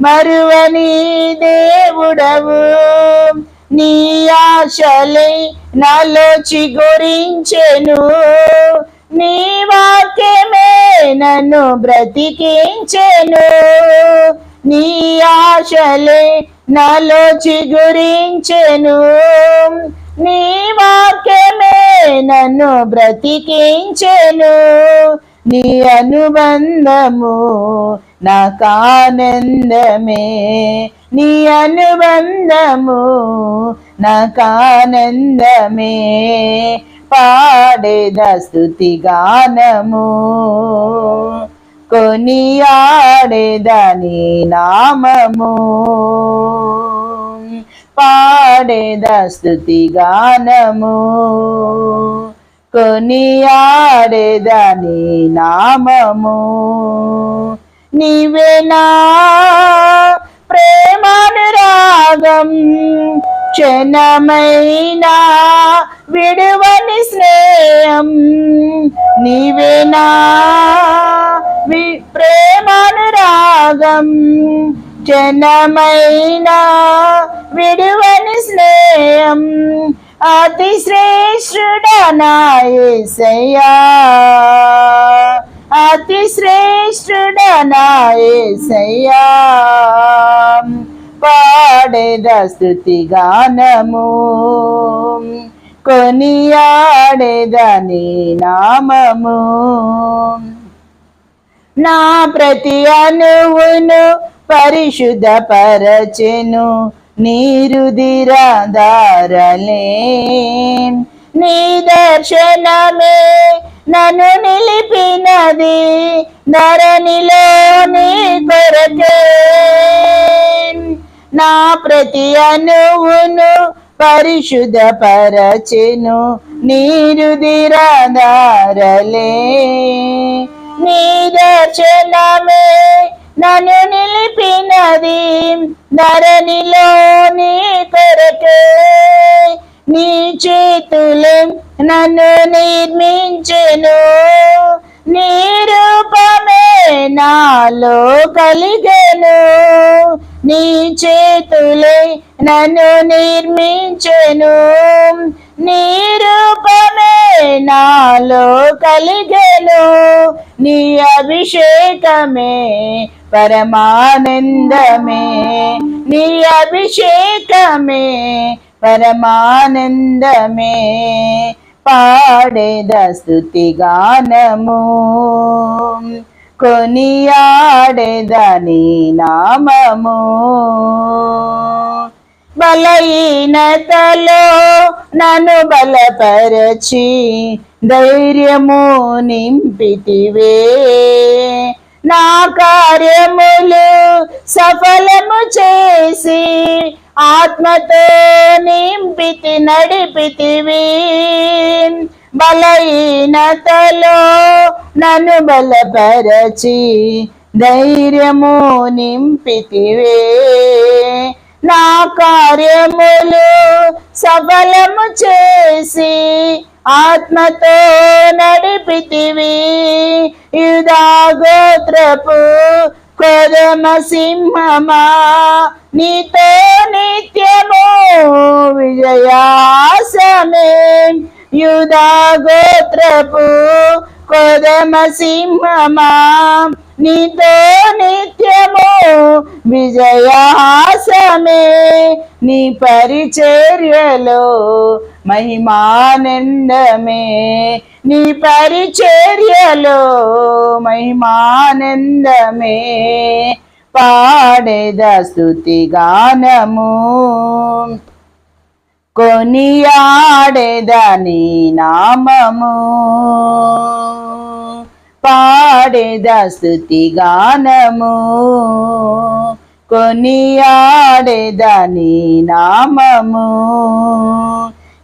మరువని దేవుడవు. నీ ఆశలే నాలో చిగురించెను, నీ వాక్యమే నన్ను బ్రతికించెను. నీ ఆశలే నాలో చిగురించెను, నీ వాక్యమే నన్ను బ్రతికించెను. నీ అనుబంధము నాకానందమే, నీ అనుబంధము నాకానందమే. పాడేద స్తుతి గానము, కొనియాడేదని నామము. పాడేద స్తుతి గానము, కొనియాడేదని నామము. నీవే నా ప్రేమానురాగం, క్షణమైనా విడువని స్నేహం. నీవే నా ప్రేమానురాగం, క్షణమైనా విడువని స్నేహం. అతి శ్రేష్ఠుడనా యేసయ్యా, అతి శ్రేష్ఠుడనా యేసయ్యా. పాడేద స్తుతి గానము, కొనియాడేదని నామము. నా ప్రతి అణువును పరిశుద్ధ పరచెను నీరుదిరాధారలే. నీ దర్శనమే నన్ను నిలిపినది ధరణిలో నీ కొరకే. నా ప్రతి అణువును పరిశుద్ధ పరచెను నీరుదిరాధారలే. నీ దర్శనమే నన్ను నిలిపినది ధరణిలో నీ కొరకే. నీ చేతులే నన్ను నిర్మించెను, నీ రూపమే నాలో కలిగెను. నీ చేతులే నన్ను నిర్మించెను, నీ రూపమే నాలో కలిగెను, నీ అభిషేకమే పరమానందమే, నీ అభిషేకమే పరమానందమే. పాడేద స్తుతి గానము, కొనియాడేద నీ నామము. బలహీనతలో నన్ను బలపరచి ధైర్యము నింపితివే, నా కార్యములు సఫలము చేసి ఆత్మతో నింపితి నడిపితివి. బలహీనతలో నన్ను బలపరచి ధైర్యము నింపితివే, నా కార్యములు సఫలము చేసి ఆత్మతో నడిపితివి. యూదా గోత్రపు కొదమ సింహమా, నీతో నిత్యము విజయాసమే. యూదా గోత్రపు కొదమ సింహమా, నీతో నిత్యము విజయాసమే. నీ పరిచర్యలో మహిమానందమే, నీ పరిచర్యలో మహిమానందమే. పాడేద స్తుతి గానము, కొనియాడేద నీ నామము. పాడేద స్తుతి గానము, కొనియాడేద నీ నామము.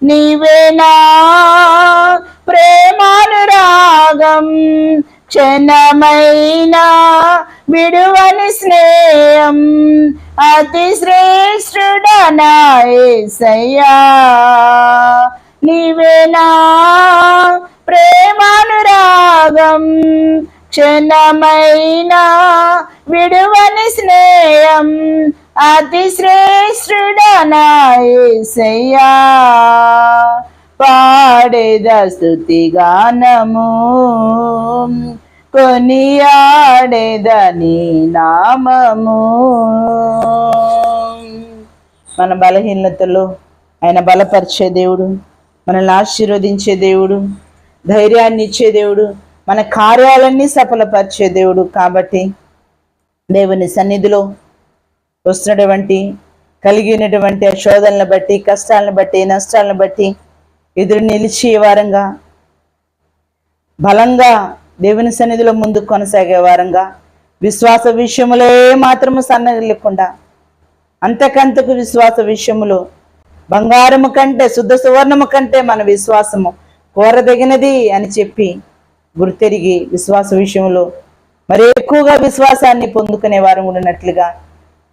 నీవే నా ప్రేమానురాగం, క్షణమైనా విడువని స్నేహం, అతి శ్రేష్ఠుడనా యేసయ్యా. నీవే నా ప్రేమానురాగం, క్షణమైనా విడువని స్నేహం, అతి శ్రేష్ఠుడనా యేసయ్యా. పాడేద స్తుతి గానము, కొనియాడేద నీ నామము. మన బలహీనతలో ఆయన బలపరిచే దేవుడు, మనల్ని ఆశీర్వదించే దేవుడు, ధైర్యాన్ని ఇచ్చే దేవుడు, మన కార్యాలన్నీ సఫలపరిచే దేవుడు. కాబట్టి దేవుని సన్నిధిలో వస్తున్నటువంటి కలిగినటువంటి శోధనలను బట్టి, కష్టాలను బట్టి, నష్టాలను బట్టి ఎదురు నిలిచే వారంగా, బలంగా దేవుని సన్నిధిలో ముందుకు కొనసాగే వారంగా, విశ్వాస విషయములో మాత్రము సన్నగిల్లకుండా అంతకంతకు విశ్వాస విషయములో బంగారము కంటే, శుద్ధ సువర్ణము కంటే మన విశ్వాసము కోరదగినది అని చెప్పి గుర్తెరిగి విశ్వాస విషయంలో మరి ఎక్కువగా విశ్వాసాన్ని పొందుకునే వారు ఉన్నట్లుగా,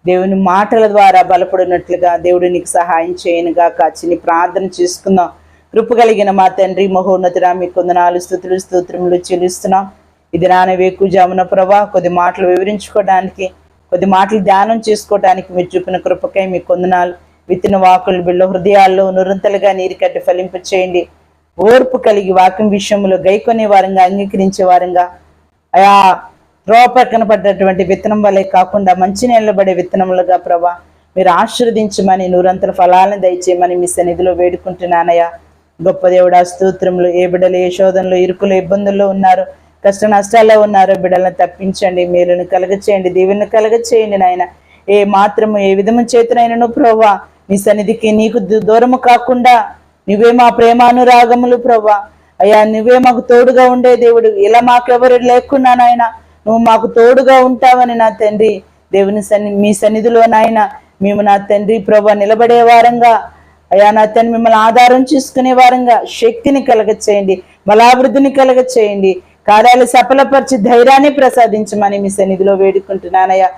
దేవుని మాటల ద్వారా బలపడినట్లుగా దేవుడు నీకు సహాయం చేయనుగాక. చిన్ని ప్రార్థన చేసుకుందాం. కృప కలిగిన మా తండ్రి మహోన్నతుడా, మీకు వందనాలు, స్తుతులు, స్తోత్రములు చెల్లిస్తున్నాం. ఇది వేకుజామున ప్రభా కొద్ది మాటలు వివరించుకోవడానికి, కొద్ది మాటలు ధ్యానం చేసుకోవడానికి మీరు చూపిన కృపకై మీకు వందనాలు. విత్తిన వాకులు బిళ్ళ హృదయాల్లో నురంతలుగా నీరు కట్టి ఫలింప చేయండి. ఓర్పు కలిగి వాక్యం విషయంలో గైకొనే వారంగా, అంగీకరించే వారంగా, అయా త్రోవ పక్కన పడ్డటువంటి విత్తనం వల్లే కాకుండా మంచి నిలబడే విత్తనములుగా ప్రభా మీరు ఆశీర్వదించమని, నూరంతల ఫలాలను దయచేయమని మీ సన్నిధిలో వేడుకుంటున్నానయ్యా. గొప్ప దేవుడా, స్తోత్రములు. ఏ బిడ్డలు ఏ శోధనలో, ఇరుకులు, ఇబ్బందుల్లో ఉన్నారు, కష్ట నష్టాల్లో ఉన్నారు, బిడ్డలను తప్పించండి, మేలును కలగచేయండి, దీవెలను కలగచేయండి నాయన. ఏ మాత్రము ఏ విధము చేతనైనను ప్రభా నీ సన్నిధికి నీకు దూరము కాకుండా నువ్వే మా ప్రేమానురాగములు ప్రభా. అయ్యా నువ్వే మాకు తోడుగా ఉండే దేవుడు. ఇలా మాకెవరు లేకున్నా నాయన నువ్వు మాకు తోడుగా ఉంటావని నా తండ్రి దేవుని మీ సన్నిధిలో నాయన మేము నా తండ్రి ప్రభా నిలబడే వారంగా, అయ్యా నా తండ్రి మిమ్మల్ని ఆధారం చేసుకునే వారంగా శక్తిని కలగచేయండి, బలాభివృద్ధిని కలగచేయండి, కార్యాలు సఫలపరిచి ధైర్యాన్ని ప్రసాదించమని మీ సన్నిధిలో వేడుకుంటున్నానయ్యా.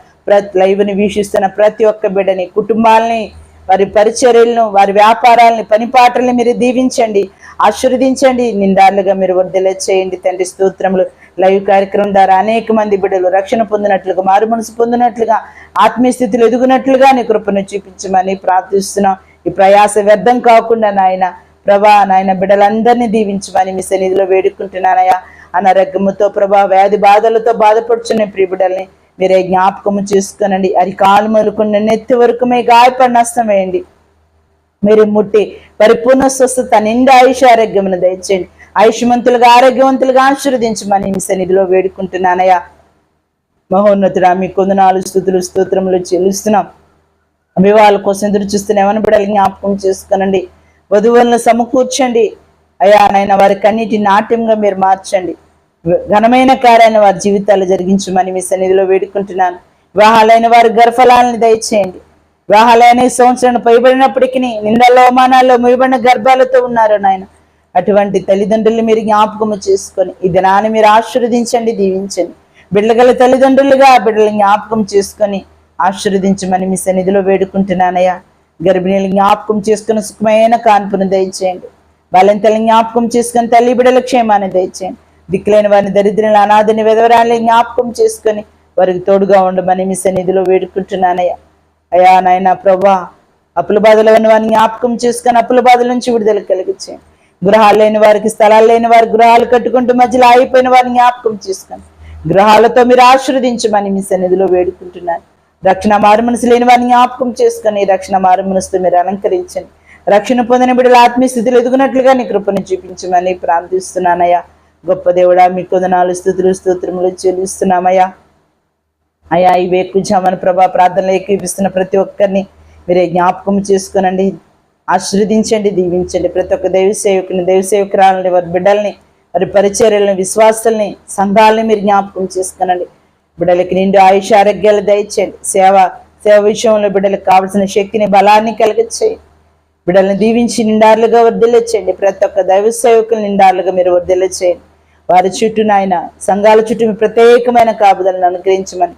లైవ్ని వీక్షిస్తున్న ప్రతి ఒక్క బిడ్డని, కుటుంబాలని, వారి పరిచర్యలను, వారి వ్యాపారాలని, పనిపాటల్ని మీరు దీవించండి, ఆశీర్వదించండి, నిండార్లుగా మీరు వర్ధిల్ల చేయండి తండ్రి. స్తోత్రములు. లైవ్ కార్యక్రమం ద్వారా అనేక మంది బిడ్డలు రక్షణ పొందినట్లుగా, మారు మనసు పొందినట్లుగా, ఆత్మీయ స్థితిలో ఎదుగునట్లుగా నీ కృపను చూపించమని ప్రార్థిస్తున్నాం. ఈ ప్రయాస వ్యర్థం కాకుండా నాయన ప్రభా నాయన బిడ్డలందరినీ దీవించమని మీ సన్నిధిలో వేడుకుంటున్నానయ్యా. అనారోగ్యముతో ప్రభా వ్యాధి బాధలతో బాధపడుచున్న ప్రియ బిడ్డల్ని మీరే జ్ఞాపకము చేసుకోనండి. అరికాలు మొదలుకున్న నెత్తి వరకు మీ గాయపడిన నష్టం వేయండి. మీరు ముట్టి పరిపూర్ణ స్వస్థత నిండా ఆయుష ఆరోగ్యమును దయచేయండి. ఆయుష్మంతులుగా ఆరోగ్యవంతులుగా ఆశీర్వదించమని మీ సన్నిధిలో వేడుకుంటున్నానయ్యా. మహోన్నతుడా మీ కొందనాలు స్తుతులు స్తోత్రములు చెల్లిస్తున్నాం. వివాహాల కోసం ఎదురు చూస్తున్న ఏమని బిడ్డలు జ్ఞాపకం చేసుకోనండి. వధువులను సమకూర్చండి అయ్యా. నాయన వారి కన్నిటి నాట్యంగా మీరు మార్చండి. ఘనమైన కార్యాన్ని వారి జీవితాలు జరిగించమని మీ సన్నిధిలో వేడుకుంటున్నాను. వివాహాలైన వారి గర్భఫలాలను దయచేయండి. వివాహాలైన ఈ సంవత్సరాన్ని పైబడినప్పటికీ నిందల్లో అవమానాల్లో ముయబడిన గర్భాలతో ఉన్నారు నాయన. అటువంటి తల్లిదండ్రులు మీరు జ్ఞాపకము చేసుకొని ఈ దినాన్ని మీరు ఆశీర్వదించండి, దీవించండి. బిడ్డగల తల్లిదండ్రులుగా బిడ్డలు జ్ఞాపకం చేసుకొని ఆశీర్వదించమని మీ సన్నిధిలో వేడుకుంటున్నానయ్యా. గర్భిణీలు జ్ఞాపకం చేసుకుని సుఖమైన కాన్పును దయచేయండి. బాలింతలను జ్ఞాపకం చేసుకుని తల్లి బిడ్డల క్షేమాన్ని దయచేయండి. దిక్కులేని వారిని దరిద్రులను అనాథని విధవరాలని జ్ఞాపకం చేసుకొని వారికి తోడుగా ఉండమని మీ సన్నిధిలో వేడుకుంటున్నానయ్యా. అయ్యా నాయన ప్రభా అప్పుల బాధలు ఉన్న వారిని జ్ఞాపకం చేసుకొని అప్పుల బాధల నుంచి విడుదల కలిగించేయండి. గృహాలు లేని వారికి, స్థలాలు లేని వారి గృహాలు కట్టుకుంటూ మధ్యలో అయిపోయిన వారిని జ్ఞాపకం చేసుకొని గృహాలతో మీరు ఆశీర్వదించమని మీ సన్నిధిలో వేడుకుంటున్నాను. రక్షణ మారు మనసు లేని వారిని జ్ఞాపకం చేసుకొని రక్షణ మారు మనసుతో మీరు అలంకరించండి. రక్షణ పొందిన బిడ్డలు ఆత్మీయ స్థితిలో ఎదుగునట్లుగా నీ కృపను చూపించమని ప్రార్థిస్తున్నానయ్యా. గొప్ప దేవుడా మీ కొందనాలు స్తుతులు స్తోత్రములు చెల్లిస్తున్నామయ్యా. అయ్యా ఈ వేకుజామన ప్రభా ప్రార్థనలు ఏకీపిస్తున్న ప్రతి ఒక్కరిని మీరే జ్ఞాపకం చేసుకునండి, ఆశీర్వదించండి, దీవించండి. ప్రతి ఒక్క దైవ సేవకుని, దైవ సేవకురాలని, వారి బిడ్డల్ని, వారి పరిచర్యలను, విశ్వాసాలని, సంఘాలని మీరు జ్ఞాపకం చేసుకునండి. బిడ్డలకి నిండు ఆయుష ఆరోగ్యాలు దయచేయండి. సేవ విషయంలో బిడ్డలకు కావలసిన శక్తిని, బలాన్ని కలిగించేయండి. బిడ్డలను దీవించి నిండారులుగా వర్ధిల్లచేయండి. ప్రతి ఒక్క దైవ సేవకులు నిండారులుగా మీరు వర్ధిల్లచేయండి. వారి చుట్టూ నాయన సంఘాల చుట్టూ మీ ప్రత్యేకమైన కాపుదలను అనుగ్రహించమని,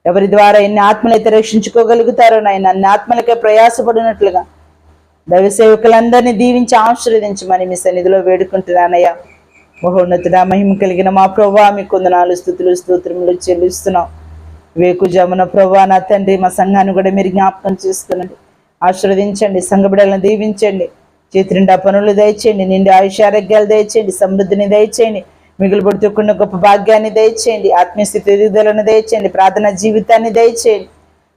ఎవరి ద్వారా ఎన్ని ఆత్మలు అయితే రక్షించుకోగలుగుతారో నాయన అన్ని ఆత్మలకే ప్రయాసపడినట్లుగా దైవ సేవకులందరినీ దీవించి ఆశీర్వదించమని మీ సన్నిధిలో వేడుకుంటున్నానయ్యా. మహోన్నతుడా మహిమ కలిగిన మా ప్రభువా మీ కొందనాలు స్తుతులు స్తోత్రములు చెల్లిస్తున్నాం. వేకుజామున ప్రభువా నా తండ్రి మా సంఘాన్ని కూడా మీరు జ్ఞాపకం చేసుకునండి, ఆశీర్వదించండి. సంఘ బిడ్డలను దీవించండి. చేతి నిండా పనులు దయచేయండి. నిండి ఆయుష ఆరోగ్యాలు దయచేయండి. సమృద్ధిని దయచేయండి. మిగులు పడుతున్న గొప్ప భాగ్యాన్ని దయచేయండి. ఆత్మీయ స్థితి ఎదుగుదలను దయచేయండి. ప్రార్థన జీవితాన్ని దయచేయండి.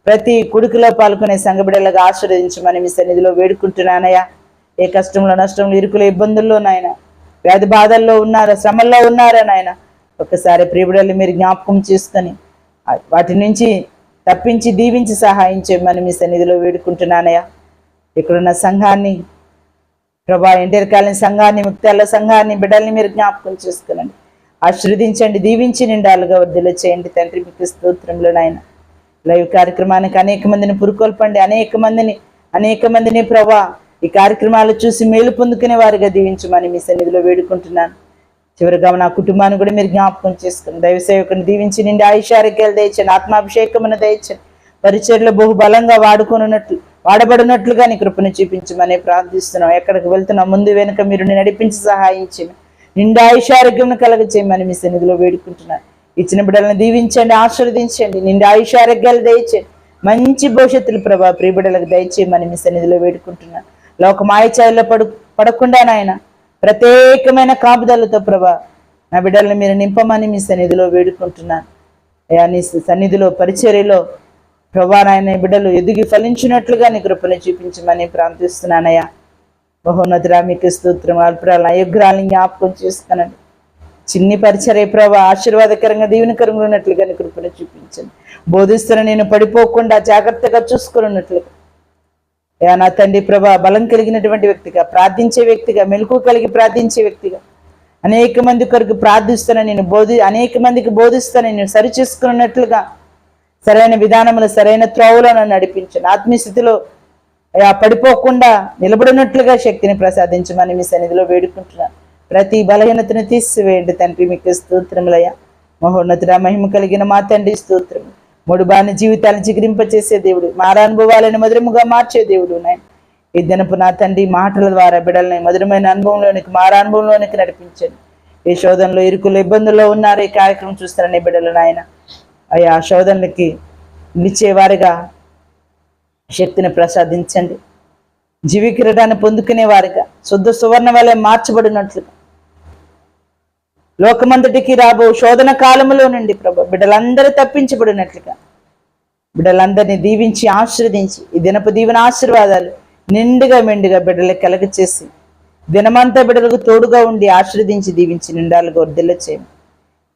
ప్రతి కుడికిలో పాల్గొనే సంఘ బిడ్డలుగా ఆశీర్వదించమని మీ సన్నిధిలో వేడుకుంటున్నానయ్యా. ఏ కష్టంలో, నష్టంలో, ఇరుకులో, ఇబ్బందుల్లో నాయన, వ్యాధి బాధల్లో ఉన్నారా, శ్రమల్లో ఉన్నారా నాయన, ఒక్కసారి ప్రియబిడ్డలు మీరు జ్ఞాపకం చేసుకొని వాటి నుంచి తప్పించి దీవించి సహాయం చేయమని మీ సన్నిధిలో వేడుకుంటున్నానయ్యా. ఇక్కడున్న సంఘాన్ని ప్రభా, ఎన్టీఆర్ కాలనీ సంఘాన్ని, ముక్తాల సంఘాన్ని, బిడ్డల్ని మీరు జ్ఞాపకం చేసుకునండి, ఆశీర్వదించండి, దీవించి నిండాలుగా వర్ధిల్ల చేయండి. తండ్రి మీకు స్తోత్రంలో నాయన. లైవ్ కార్యక్రమానికి అనేక మందిని పురుకొల్పండి. అనేక మందిని ప్రభా ఈ కార్యక్రమాలు చూసి మేలు పొందుకునే వారిగా దీవించమని మీ సన్నిధిలో వేడుకుంటున్నాను. చివరిగా నా కుటుంబాన్ని కూడా మీరు జ్ఞాపకం చేసుకుని దైవ సేవకుని దీవించి నిండి ఆయుష ఆరోగ్యాలు దయచండి, ఆత్మాభిషేకమును దయచండి. పరిచర్లో బహుబలంగా వాడబడినట్లుగా నీ కృపను చూపించమని ప్రార్థిస్తున్నాం. ఎక్కడికి వెళ్తున్నా ముందు వెనుక మీరు నడిపించి సహాయించండి. నిండా ఆయుష ఆరోగ్యం కలగ చేయమని మీ సన్నిధిలో వేడుకుంటున్నాను. ఇచ్చిన బిడ్డలను దీవించండి, ఆశీర్వదించండి. నిండా ఆయుష ఆరోగ్యాలు దయచేయండి. మంచి భవిష్యత్తులు ప్రభా ప్రియ బిడ్డలకు దయచేయమని మీ సన్నిధిలో వేడుకుంటున్నాను. లోక మాయచాయల్లో పడకుండా నాయన ప్రత్యేకమైన కాపుదలతో ప్రభా నా బిడ్డలను మీరు నింపమని మీ సన్నిధిలో వేడుకుంటున్నాను. అయ్యా నీ సన్నిధిలో పరిచర్యలో ప్రభా నాయన బిడ్డలు ఎదిగి ఫలించినట్లుగా నీ కృపను చూపించమని ప్రార్థిస్తున్నానయ్యా. మహోన్నతుడా మీకు స్తోత్రం. అల్పురాలను అయోగ్రాలను జ్ఞాపకం చేసుకునండి. చిన్ని పరిచర్య ప్రభా ఆశీర్వాదకరంగా దీవెనకరంగా ఉన్నట్లుగా నీ కృపను చూపించండి. బోధిస్తున్న నేను పడిపోకుండా జాగ్రత్తగా చూసుకున్నట్లుగా అయ్యా నా తండ్రి ప్రభా బలం కలిగినటువంటి వ్యక్తిగా, ప్రార్థించే వ్యక్తిగా, మెలకు కలిగి ప్రార్థించే వ్యక్తిగా, అనేక మంది కొరకు ప్రార్థిస్తున్నా నేను అనేక మందికి బోధిస్తాను నేను సరి చేసుకున్నట్లుగా సరైన విధానంలో, సరైన త్రోవలో నన్ను నడిపించండి. ఆత్మీయ స్థితిలో పడిపోకుండా నిలబడినట్లుగా శక్తిని ప్రసాదించమని మీ సన్నిధిలో వేడుకుంటున్నాను. ప్రతి బలహీనతను తీసివేయండి తండ్రి మీకు స్తోత్రములయ్యా. మహోన్నతుడా మహిమ కలిగిన మా తండ్రి స్తోత్రము. మొడుబాని జీవితాలను చిగురింపచేసే దేవుడు, మారానుభవాలను మధురముగా మార్చే దేవుడు నాయన. ఈ దినపు నా తండ్రి మాటల ద్వారా బిడ్డలని మధురమైన అనుభవంలోనికి, మారానుభవంలోనికి నడిపించండి. ఏ శోధనలో, ఇరుకులు, ఇబ్బందుల్లో ఉన్నారు ఈ కార్యక్రమం చూస్తారని బిడ్డలు నాయన అయ్యా శోధనలకి నిలిచేవారిగా శక్తిని ప్రసాదించండి. జీవికిరటాన్ని పొందుకునే వారిగా, శుద్ధ సువర్ణ వలె మార్చబడినట్లుగా లోకమంతటికి రాబో శోధన కాలములో నుండి ప్రభు బిడ్డలందరూ తప్పించబడినట్లుగా బిడ్డలందరినీ దీవించి ఆశీర్వదించి ఈ దినపు దీవెన ఆశీర్వాదాలు నిండుగా మెండుగా బిడ్డలకు కలగ చేసి దినమంతా బిడ్డలకు తోడుగా ఉండి ఆశీర్వదించి దీవించి నిండాలుగా వర్ధిల్ల చేయము.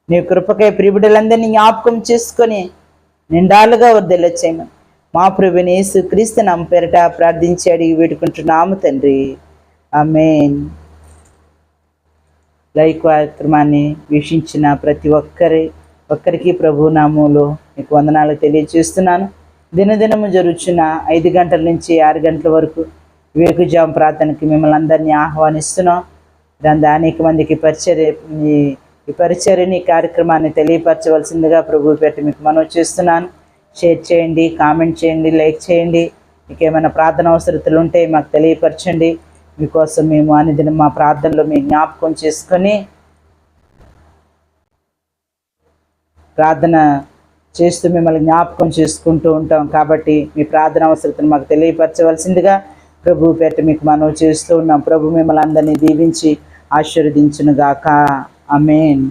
నీ కృపకై ప్రియ బిడ్డలందరినీ జ్ఞాపకం చేసుకొని నిండాలుగా వర్ధిల్ల చేయము. మా ప్రభువైన యేసు క్రీస్తు నామమున పేరట ప్రార్థించి అడిగి వేడుకుంటున్నాము తండ్రి, ఆమేన్. లైవ్ కార్యక్రమాన్ని వీక్షించిన ప్రతి ఒక్కరికి ప్రభు నామములో మీకు వందనాలు తెలియజేస్తున్నాను. దినదినము జరుగుతున్న 5 గంటల నుంచి 6 గంటల వరకు వివేకజాము ప్రార్థనకి మిమ్మల్ని అందరినీ ఆహ్వానిస్తున్నాం. అనేక మందికి ఈ పరిచర్యని కార్యక్రమాన్ని తెలియపరచవలసిందిగా ప్రభు పేట మీకు మనవి చేస్తున్నాను. షేర్ చేయండి, కామెంట్ చేయండి, లైక్ చేయండి. మీకు ఏమైనా ప్రార్థన అవసరతలు ఉంటే మాకు తెలియపరచండి. మీకోసం మేము అనుదినం మా ప్రార్థనలో మీ జ్ఞాపకం చేసుకొని ప్రార్థన చేస్తూ మిమ్మల్ని జ్ఞాపకం చేసుకుంటూ ఉంటాం. కాబట్టి మీ ప్రార్థన అవసరతను మాకు తెలియపరచవలసిందిగా ప్రభు పేట మీకు మనవి చేస్తూ ఉన్నాం. ప్రభు మిమ్మల్ని అందరినీ దీవించి ఆశీర్వదించునుగాక. ఆమేన్.